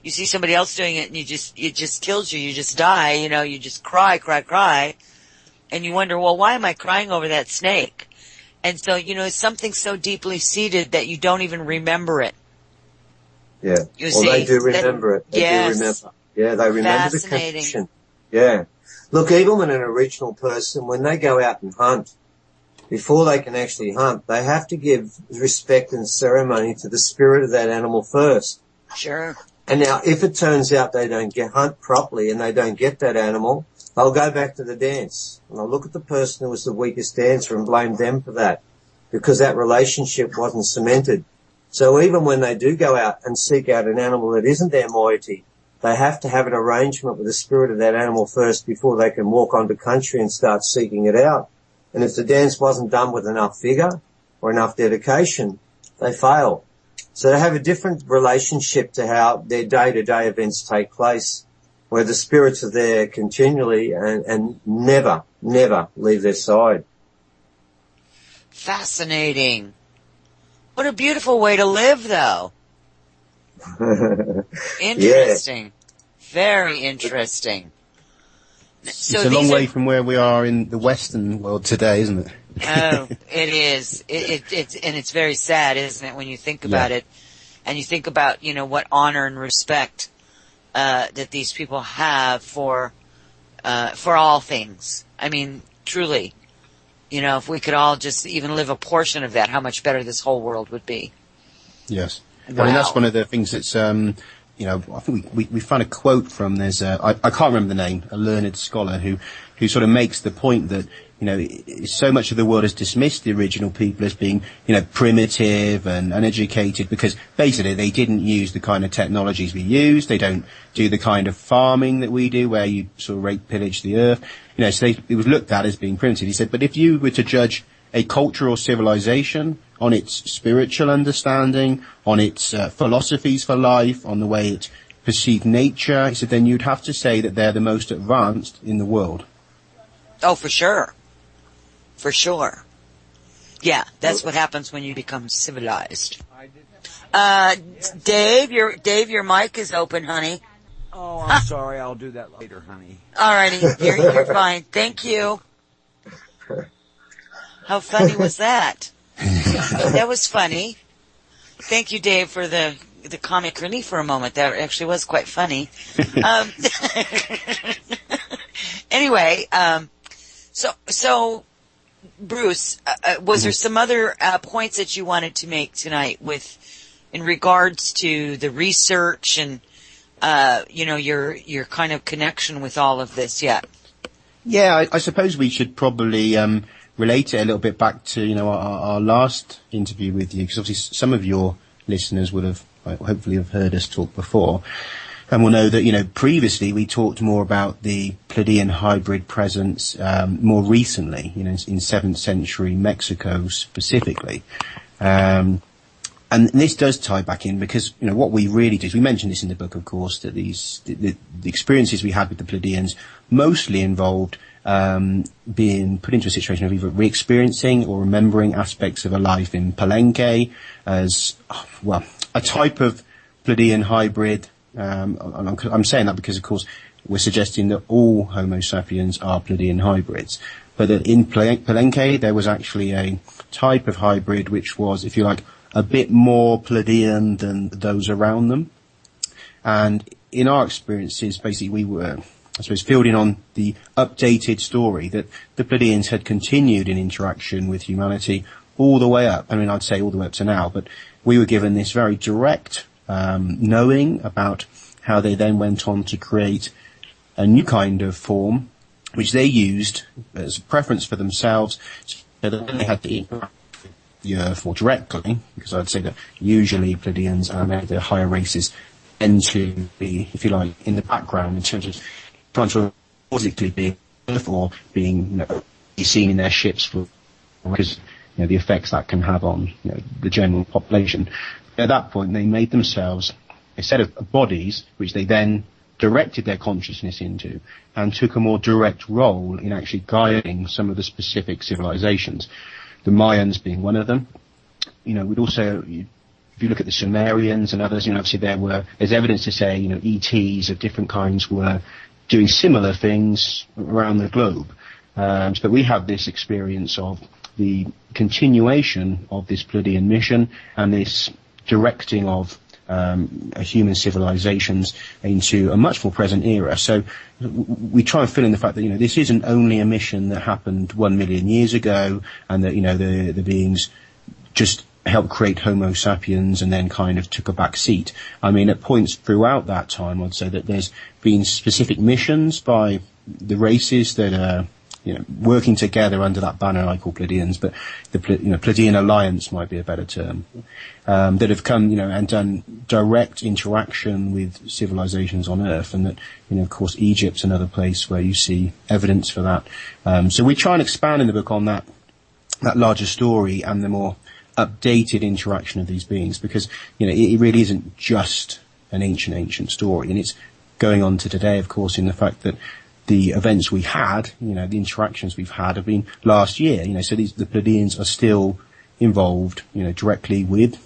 you see somebody else doing it and it just kills you. You just die, you just cry. And you wonder, well, why am I crying over that snake? And so, it's something so deeply seated that you don't even remember it. Yeah. They do remember it. They do remember. Yeah, they remember the connection. Yeah. Look, even when an original person, when they go out and hunt, before they can actually hunt, they have to give respect and ceremony to the spirit of that animal first. Sure. And now, if it turns out they don't hunt properly and they don't get that animal, they'll go back to the dance. And they'll look at the person who was the weakest dancer and blame them for that, because that relationship wasn't cemented. So even when they do go out and seek out an animal that isn't their moiety, they have to have an arrangement with the spirit of that animal first before they can walk onto country and start seeking it out. And if the dance wasn't done with enough vigor or enough dedication, they fail. So they have a different relationship to how their day-to-day events take place, where the spirits are there continually and never leave their side. Fascinating. What a beautiful way to live, though. Interesting. Yeah. Very interesting. So it's a long way from where we are in the Western world today, isn't it? Oh, it is. It's very sad, isn't it, when you think about it, and you think about, what honor and respect that these people have for all things. I mean, truly, if we could all just even live a portion of that, how much better this whole world would be. Yes. Wow. I mean, that's one of the things that's, I think we found a quote from, I can't remember the name, a learned scholar who sort of makes the point that, so much of the world has dismissed the original people as being, primitive and uneducated, because basically they didn't use the kind of technologies we use. They don't do the kind of farming that we do, where you sort of rape, pillage the earth. So it was looked at as being primitive. He said, but if you were to judge a culture or civilization on its spiritual understanding, on its philosophies for life, on the way it perceived nature, he said, then you'd have to say that they're the most advanced in the world. Oh, for sure. For sure. Yeah, that's what happens when you become civilized. Dave, your mic is open, honey. Oh, I'm sorry. I'll do that later, honey. All righty. You're fine. Thank you. How funny was that? That was funny. Thank you, Dave, for the comic relief for a moment. That actually was quite funny. Anyway, so Bruce, was there some other points that you wanted to make tonight in regards to the research and your kind of connection with all of this yet? Yeah, I suppose we should probably relate it a little bit back to our last interview with you, because obviously some of your listeners would have hopefully have heard us talk before, and will know that, previously we talked more about the Pleiadian hybrid presence, more recently, in 7th century Mexico specifically. And this does tie back in because, what we really did, we mentioned this in the book, of course, that the experiences we had with the Pleiadians mostly involved being put into a situation of either re-experiencing or remembering aspects of a life in Palenque as, well, a type of Pleiadian hybrid. I'm saying that because, of course, we're suggesting that all Homo sapiens are Pleiadian hybrids. But that in Palenque, there was actually a type of hybrid which was, if you like, a bit more Pleiadian than those around them. And in our experiences, basically, we were, I suppose, filled in on the updated story that the Pleiadians had continued in interaction with humanity all the way up. I mean, I'd say all the way up to now, but we were given this very direct knowing about how they then went on to create a new kind of form, which they used as a preference for themselves, so that they had to interact with the Earth more directly, because I'd say that usually Pleiadians and maybe the higher races tend to be, if you like, in the background in terms of trying to physically be Earth or being seen in their ships for because the effects that can have on the general population. At that point, they made themselves a set of bodies which they then directed their consciousness into and took a more direct role in actually guiding some of the specific civilizations. The Mayans being one of them. We'd also, if you look at the Sumerians and others, obviously there's evidence to say, ETs of different kinds were doing similar things around the globe. But we have this experience of the continuation of this Pleiadian mission and this directing of human civilizations into a much more present era. So we try and fill in the fact that, this isn't only a mission that happened 1 million years ago and that, the beings just helped create Homo sapiens and then kind of took a back seat. I mean, at points throughout that time, I'd say that there's been specific missions by the races that are working together under that banner I call Pleiadians, but the Pleiadian Alliance might be a better term, that have come, and done direct interaction with civilizations on Earth, and that, of course, Egypt's another place where you see evidence for that. So we try and expand in the book on that larger story and the more updated interaction of these beings, because, it really isn't just an ancient story, and it's going on to today, of course, in the fact that the events we had, the interactions we've had have been last year, so the Pleiadians are still involved, directly with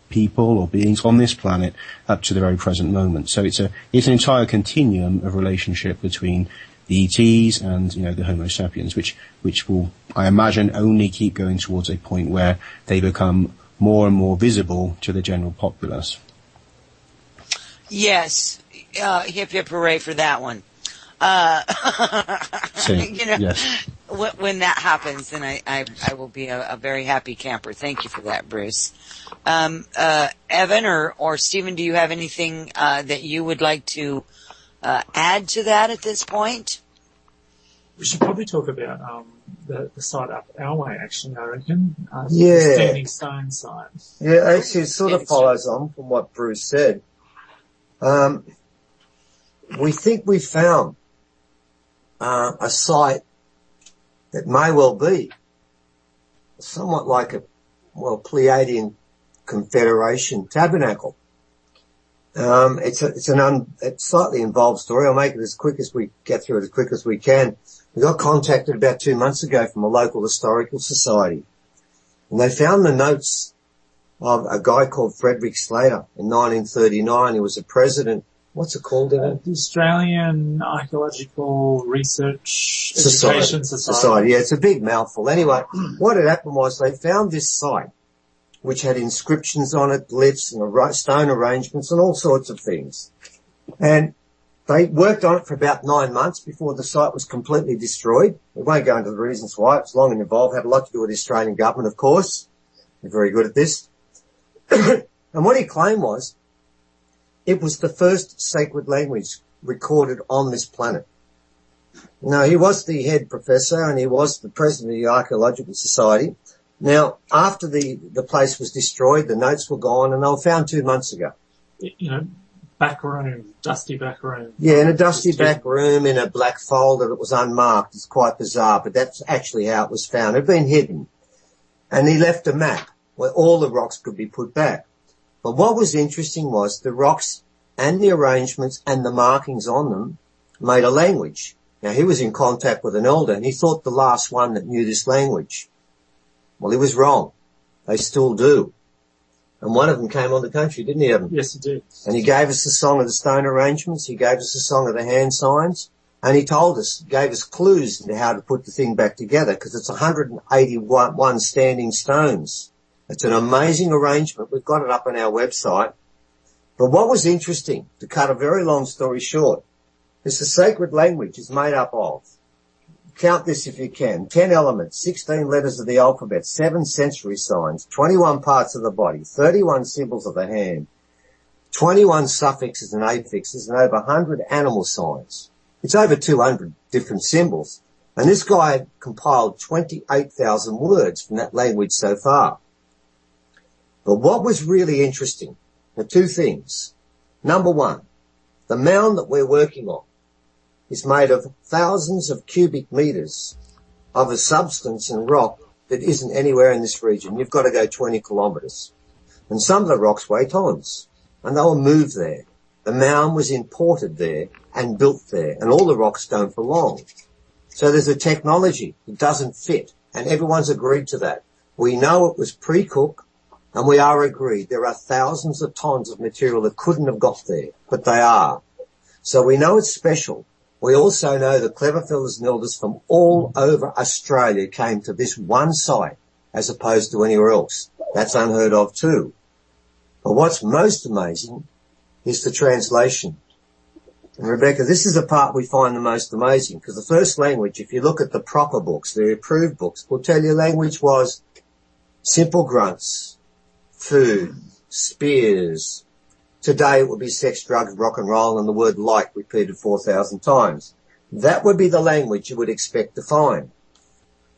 people or beings on this planet up to the very present moment. So it's an entire continuum of relationship between the ETs and, the Homo sapiens, which will, I imagine, only keep going towards a point where they become more and more visible to the general populace. Yes. Hip hip hooray for that one. Yes. When that happens, then I will be a very happy camper. Thank you for that, Bruce. Evan or Stephen, do you have anything that you would like to add to that at this point? We should probably talk about the site up our way, actually, I reckon. Yeah. The Standing Stone site. Yeah, actually, it sort of follows on from what Bruce said. We think we found a site that may well be somewhat like a Pleiadian Confederation tabernacle. It's a slightly involved story. I'll make it as quick as we get through it as quick as we can. We got contacted about 2 months ago from a local historical society, and they found the notes of a guy called Frederick Slater in 1939. He was a president. What's it called, Evan? The Australian Archaeological Research Education Society. Yeah, it's a big mouthful. Anyway, what had happened was they found this site, which had inscriptions on it, glyphs and stone arrangements and all sorts of things. And they worked on it for about 9 months before the site was completely destroyed. We won't go into the reasons why. It's long and involved. Had a lot to do with the Australian government, of course. They're very good at this. And what he claimed was it was the first sacred language recorded on this planet. Now, he was the head professor and he was the president of the Archaeological Society. Now, after the place was destroyed, the notes were gone and they were found 2 months ago. back room, dusty back room. Yeah, in a dusty back room in a black folder that was unmarked. It's quite bizarre, but that's actually how it was found. It had been hidden. And he left a map where all the rocks could be put back. But what was interesting was the rocks and the arrangements and the markings on them made a language. Now, he was in contact with an elder, and he thought the last one that knew this language. Well, he was wrong. They still do. And one of them came on the country, didn't he, Evan? Yes, he did. And he gave us the song of the stone arrangements. He gave us the song of the hand signs. And he gave us clues into how to put the thing back together, because it's 181 standing stones. It's an amazing arrangement. We've got it up on our website. But what was interesting, to cut a very long story short, is the sacred language is made up of, count this if you can, 10 elements, 16 letters of the alphabet, 7 sensory signs, 21 parts of the body, 31 symbols of the hand, 21 suffixes and affixes, and over 100 animal signs. It's over 200 different symbols. And this guy had compiled 28,000 words from that language so far. But what was really interesting are two things. Number one, the mound that we're working on is made of thousands of cubic meters of a substance and rock that isn't anywhere in this region. You've got to go 20 kilometers. And some of the rocks weigh tons, and they were moved there. The mound was imported there and built there, and all the rocks don't belong. So there's a technology that doesn't fit, and everyone's agreed to that. We know it was pre-cooked, and we are agreed there are thousands of tons of material that couldn't have got there, but they are. So we know it's special. We also know the clever fellas and elders from all over Australia came to this one site as opposed to anywhere else. That's unheard of too. But what's most amazing is the translation. And Rebecca, this is the part we find the most amazing, because the first language, if you look at the proper books, the approved books, will tell you language was simple grunts, food, spears. Today it would be sex, drugs, rock and roll, and the word like repeated 4,000 times. That would be the language you would expect to find.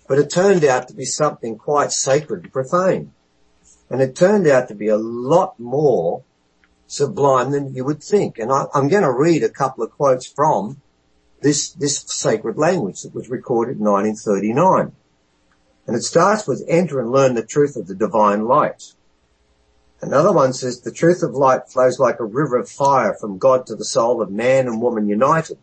But it turned out to be something quite sacred and profane. And it turned out to be a lot more sublime than you would think. And I'm going to read a couple of quotes from this sacred language that was recorded in 1939. And it starts with, enter and learn the truth of the divine light. Another one says, the truth of light flows like a river of fire from God to the soul of man and woman united.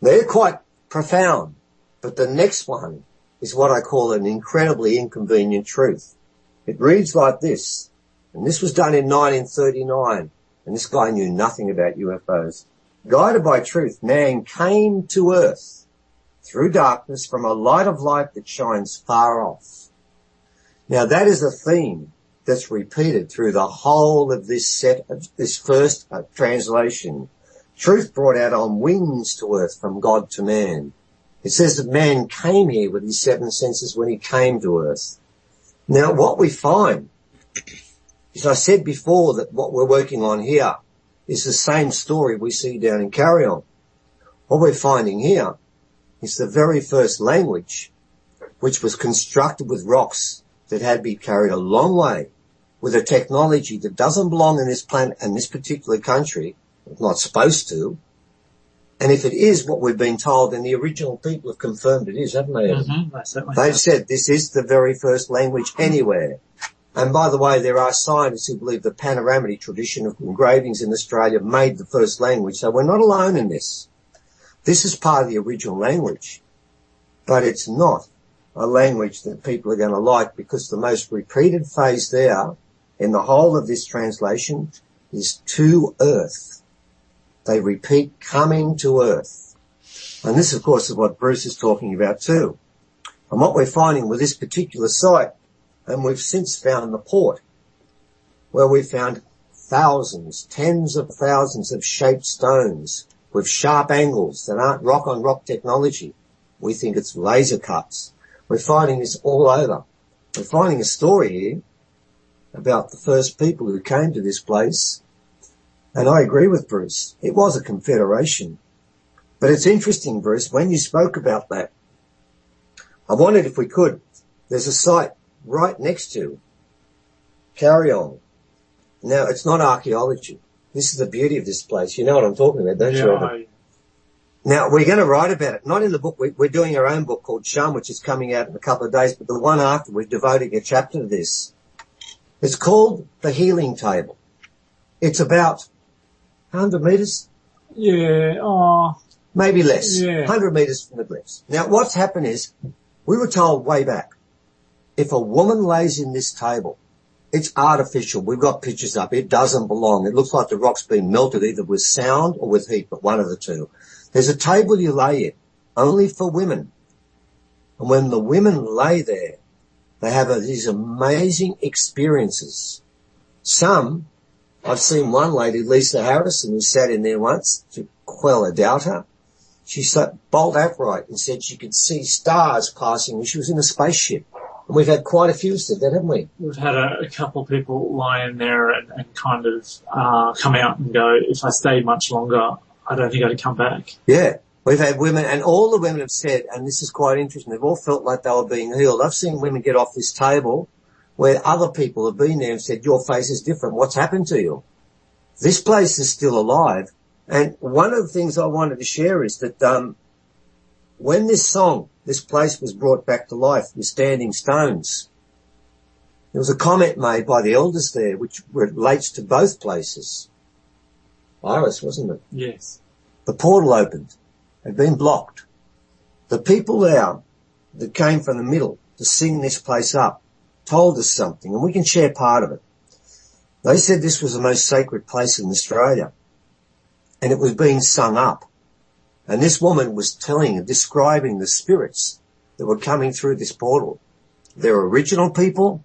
They're quite profound, but the next one is what I call an incredibly inconvenient truth. It reads like this, and this was done in 1939, and this guy knew nothing about UFOs. Guided by truth, man came to earth through darkness from a light of light that shines far off. Now that is a theme that's repeated through the whole of this first translation. Truth brought out on wings to earth from God to man. It says that man came here with his 7 senses when he came to earth. Now what we find, as I said before, that what we're working on here is the same story we see down in Carry-On. What we're finding here is the very first language, which was constructed with rocks that had been carried a long way with a technology that doesn't belong in this planet and this particular country. It's not supposed to. And if it is what we've been told, then the original people have confirmed it is, haven't they? Mm-hmm. They've said this is the very first language anywhere. And by the way, there are scientists who believe the panoramic tradition of engravings in Australia made the first language. So we're not alone in this. This is part of the original language, but it's not a language that people are going to like, because the most repeated phrase there in the whole of this translation is to earth. They repeat coming to earth. And this, of course, is what Bruce is talking about too. And what we're finding with this particular site, and we've since found the port, where we found thousands, tens of thousands of shaped stones with sharp angles that aren't rock-on-rock technology. We think it's laser cuts. We're finding this all over. We're finding a story here about the first people who came to this place. And I agree with Bruce. It was a confederation. But it's interesting, Bruce, when you spoke about that, I wondered if we could. There's a site right next to Carry-On Now, it's not archaeology. This is the beauty of this place. You know what I'm talking about, don't you, Robert? Now, we're going to write about it. Not in the book. We're doing our own book called Shum, which is coming out in a couple of days, but the one after, we're devoting a chapter to this. It's called The Healing Table. It's about 100 metres? Yeah, maybe less. Yeah. 100 metres from the glyphs. Now, what's happened is, we were told way back, if a woman lays in this table, it's artificial. We've got pictures up. It doesn't belong. It looks like the rock's been melted either with sound or with heat, but one of the two. There's a table you lay in, only for women. And when the women lay there, they have these amazing experiences. Some, I've seen one lady, Lisa Harrison, who sat in there once to quell a doubter. She sat bolt upright and said she could see stars passing when she was in a spaceship. And we've had quite a few said that, haven't we? We've had a couple of people lie in there and kind of come out and go, if I stayed much longer, I don't think I'd come back. Yeah. We've had women, and all the women have said, and this is quite interesting, they've all felt like they were being healed. I've seen women get off this table where other people have been there and said, your face is different. What's happened to you? This place is still alive. And one of the things I wanted to share is that when this place was brought back to life with Standing Stones, there was a comment made by the elders there which relates to both places. Iris, wasn't it? Yes. The portal opened. It had been blocked. The people there that came from the middle to sing this place up told us something, and we can share part of it. They said this was the most sacred place in Australia, and it was being sung up. And this woman was telling and describing the spirits that were coming through this portal. There were original people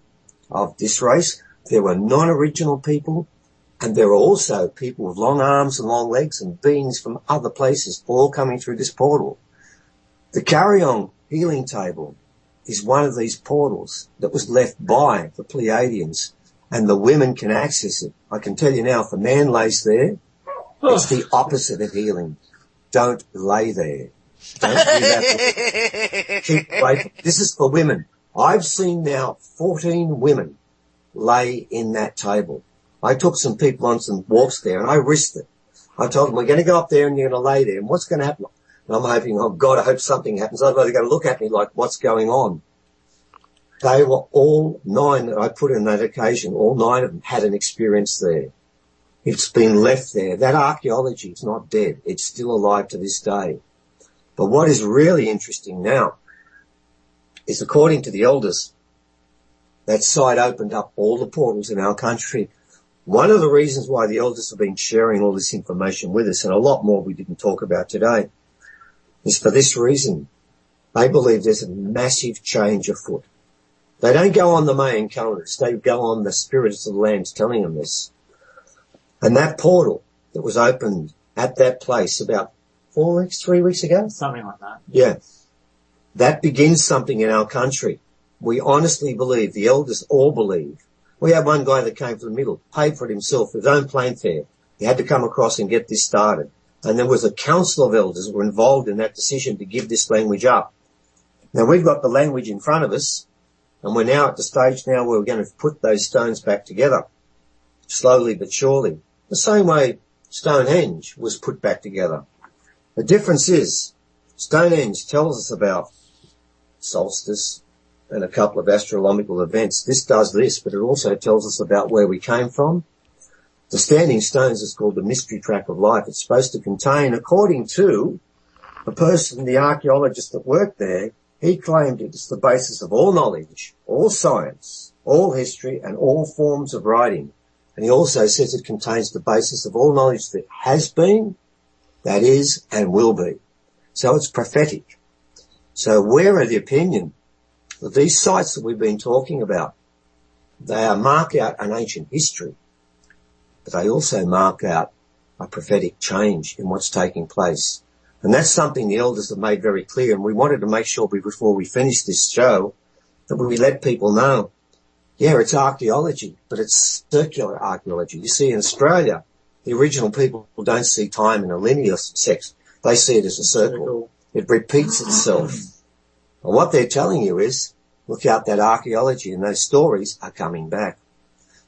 of this race, there were non-original people, and there were also people with long arms and long legs and beings from other places all coming through this portal. The Carry-On Healing Table is one of these portals that was left by the Pleiadians, and the women can access it. I can tell you now, if a man lays there, it's the opposite of healing. Don't lay there. Don't do that. Keep away. This is for women. I've seen now 14 women lay in that table. I took some people on some walks there and I risked it. I told them, we're going to go up there and you're going to lay there. And what's going to happen? And I'm hoping, oh God, I hope something happens. Otherwise they're going to look at me like, what's going on? They were all 9 that I put in that occasion. All 9 of them had an experience there. It's been left there. That archaeology is not dead. It's still alive to this day. But what is really interesting now is, according to the elders, that site opened up all the portals in our country. One of the reasons why the elders have been sharing all this information with us, and a lot more we didn't talk about today, is for this reason. They believe there's a massive change afoot. They don't go on the Mayan calendars. They go on the spirits of the land telling them this. And that portal that was opened at that place about 3 weeks ago? Something like that. Yeah. That begins something in our country. We honestly believe, the elders all believe. We had one guy that came from the middle, paid for it himself, his own plane fare. He had to come across and get this started. And there was a council of elders who were involved in that decision to give this language up. Now, we've got the language in front of us, and we're now at the stage now where we're going to put those stones back together, slowly but surely. The same way Stonehenge was put back together. The difference is, Stonehenge tells us about solstice and a couple of astronomical events. This does this, but it also tells us about where we came from. The Standing Stones is called the mystery track of life. It's supposed to contain, according to the person, the archaeologist that worked there, he claimed it's the basis of all knowledge, all science, all history, and all forms of writing. And he also says it contains the basis of all knowledge that has been, that is, and will be. So it's prophetic. So we're of the opinion that these sites that we've been talking about, they mark out an ancient history, but they also mark out a prophetic change in what's taking place. And that's something the elders have made very clear, and we wanted to make sure before we finish this show that we let people know, yeah, it's archaeology, but it's circular archaeology. You see, in Australia, the original people don't see time in a linear sense. They see it as a circle. It repeats itself. And what they're telling you is, look out, that archaeology and those stories are coming back.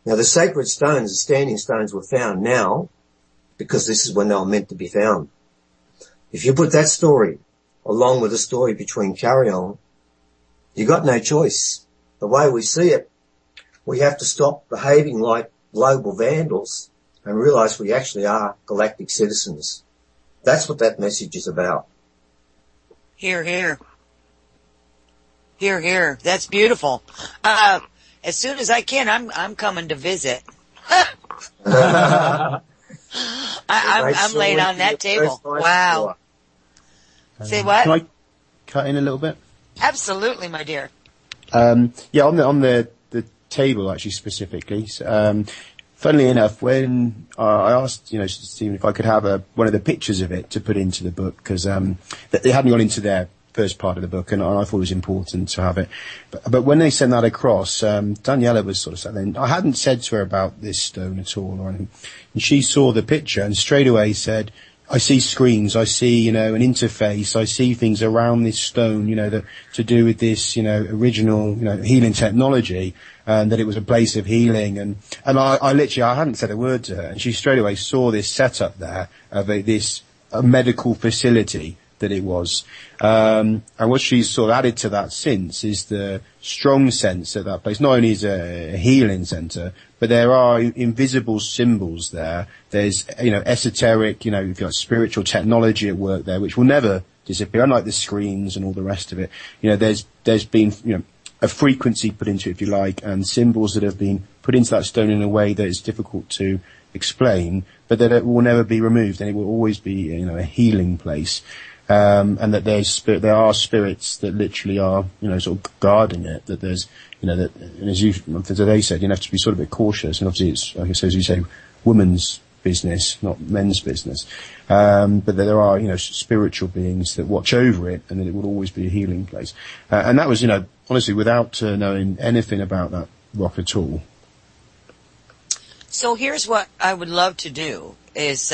Now, the sacred stones, the standing stones, were found now because this is when they were meant to be found. If you put that story along with the story between Carrion, you got no choice. The way we see it, we have to stop behaving like global vandals and realize we actually are galactic citizens. That's what that message is about. Hear, hear. Hear, hear. That's beautiful. As soon as I can, I'm coming to visit. I'm laying on that table. Wow. Say what? Can I cut in a little bit? Absolutely, my dear. Yeah, on the table actually specifically. Funnily enough, when I asked, Stephen if I could have one of the pictures of it to put into the book, because they hadn't gone into their first part of the book, and I thought it was important to have it. But when they sent that across, Daniella was sort of sat there. I hadn't said to her about this stone at all or anything, and she saw the picture and straight away said, I see screens, I see, an interface, I see things around this stone, that to do with this, original, healing technology, and that it was a place of healing. And I literally, I hadn't said a word to her, and she straight away saw this setup there of a medical facility that it was. And what she's sort of added to that since is the strong sense that that place not only is a healing centre, but there are invisible symbols there. There's, esoteric, you've got spiritual technology at work there, which will never disappear, unlike the screens and all the rest of it. There's been, a frequency put into it, if you like, and symbols that have been put into that stone in a way that is difficult to explain, but that it will never be removed, and it will always be, a healing place. And that there are spirits that literally are, sort of guarding it, that there's, that, and as they said, you have to be sort of a bit cautious, and obviously it's, like I say, as you say, women's business, not men's business. But there are, spiritual beings that watch over it, and that it will always be a healing place. And that was, honestly, without knowing anything about that rock at all. So here's what I would love to do is,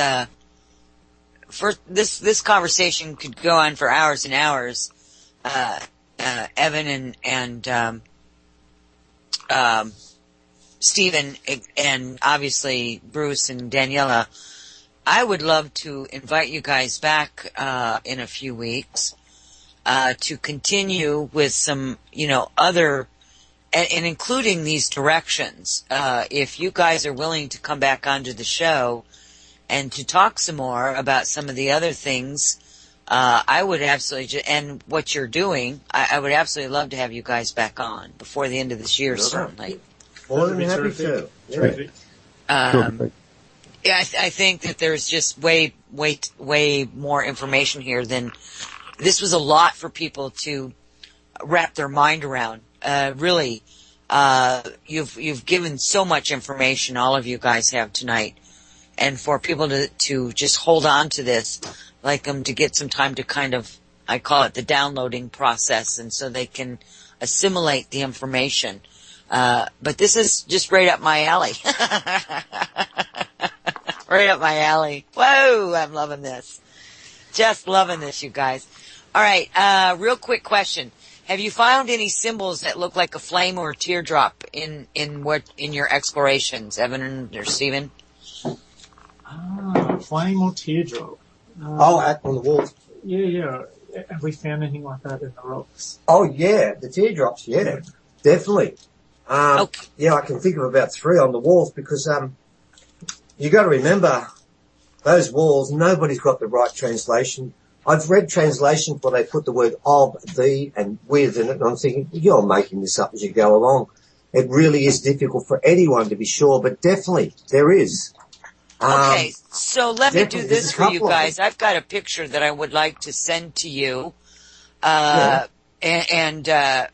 first, this conversation could go on for hours and hours. Evan and Stephen and obviously Bruce and Daniella, I would love to invite you guys back in a few weeks to continue with some, other, and including these directions. If you guys are willing to come back onto the show and to talk some more about some of the other things, I would absolutely, and what you're doing, I would absolutely love to have you guys back on before the end of this year, certainly. More than happy to. Right. Yeah, I think that there's just way more information here than, this was a lot for people to wrap their mind around. Really, you've given so much information, all of you guys have tonight. And for people to just hold on to this, like them to get some time to kind of, I call it the downloading process, and so they can assimilate the information. But this is just right up my alley. Right up my alley. Whoa, I'm loving this. Just loving this, you guys. All right, real quick question. Have you found any symbols that look like a flame or a teardrop in your explorations, Evan or Stephen? Flame or teardrop? On the walls. Yeah. Have we found anything like that in the rocks? Oh, yeah, the teardrops, yeah, definitely. Okay. Yeah, I can think of about 3 on the walls because you got to remember, those walls, nobody's got the right translation. I've read translations where they put the word of, the, and with in it, and I'm thinking, you're making this up as you go along. It really is difficult for anyone to be sure, but definitely there is. Okay, so let me do this for you guys. Them. I've got a picture that I would like to send to you. And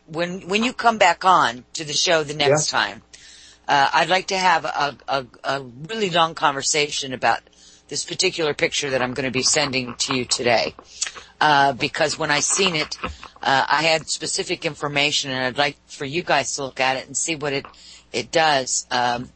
when you come back on to the show the next time, I'd like to have a really long conversation about this particular picture that I'm going to be sending to you today. Because when I seen it, I had specific information, and I'd like for you guys to look at it and see what it does.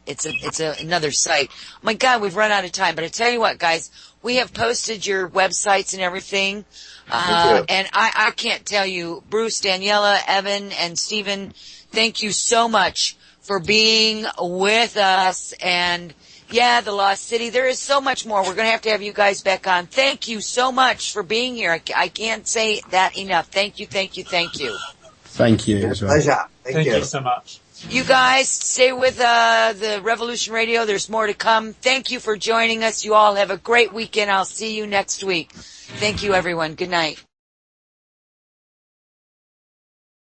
It's another site. Oh my God, we've run out of time. But I tell you what, guys, we have posted your websites and everything. And I can't tell you, Bruce, Daniella, Evan, and Stephen, thank you so much for being with us. And yeah, the Lost City. There is so much more. We're going to have you guys back on. Thank you so much for being here. I can't say that enough. Thank you, thank you, thank you. Thank you as well. Pleasure. Thank you so much. You guys stay with the Revolution Radio. There's more to come. Thank you for joining us. You all have a great weekend. I'll see you next week. Thank you, everyone. Good night.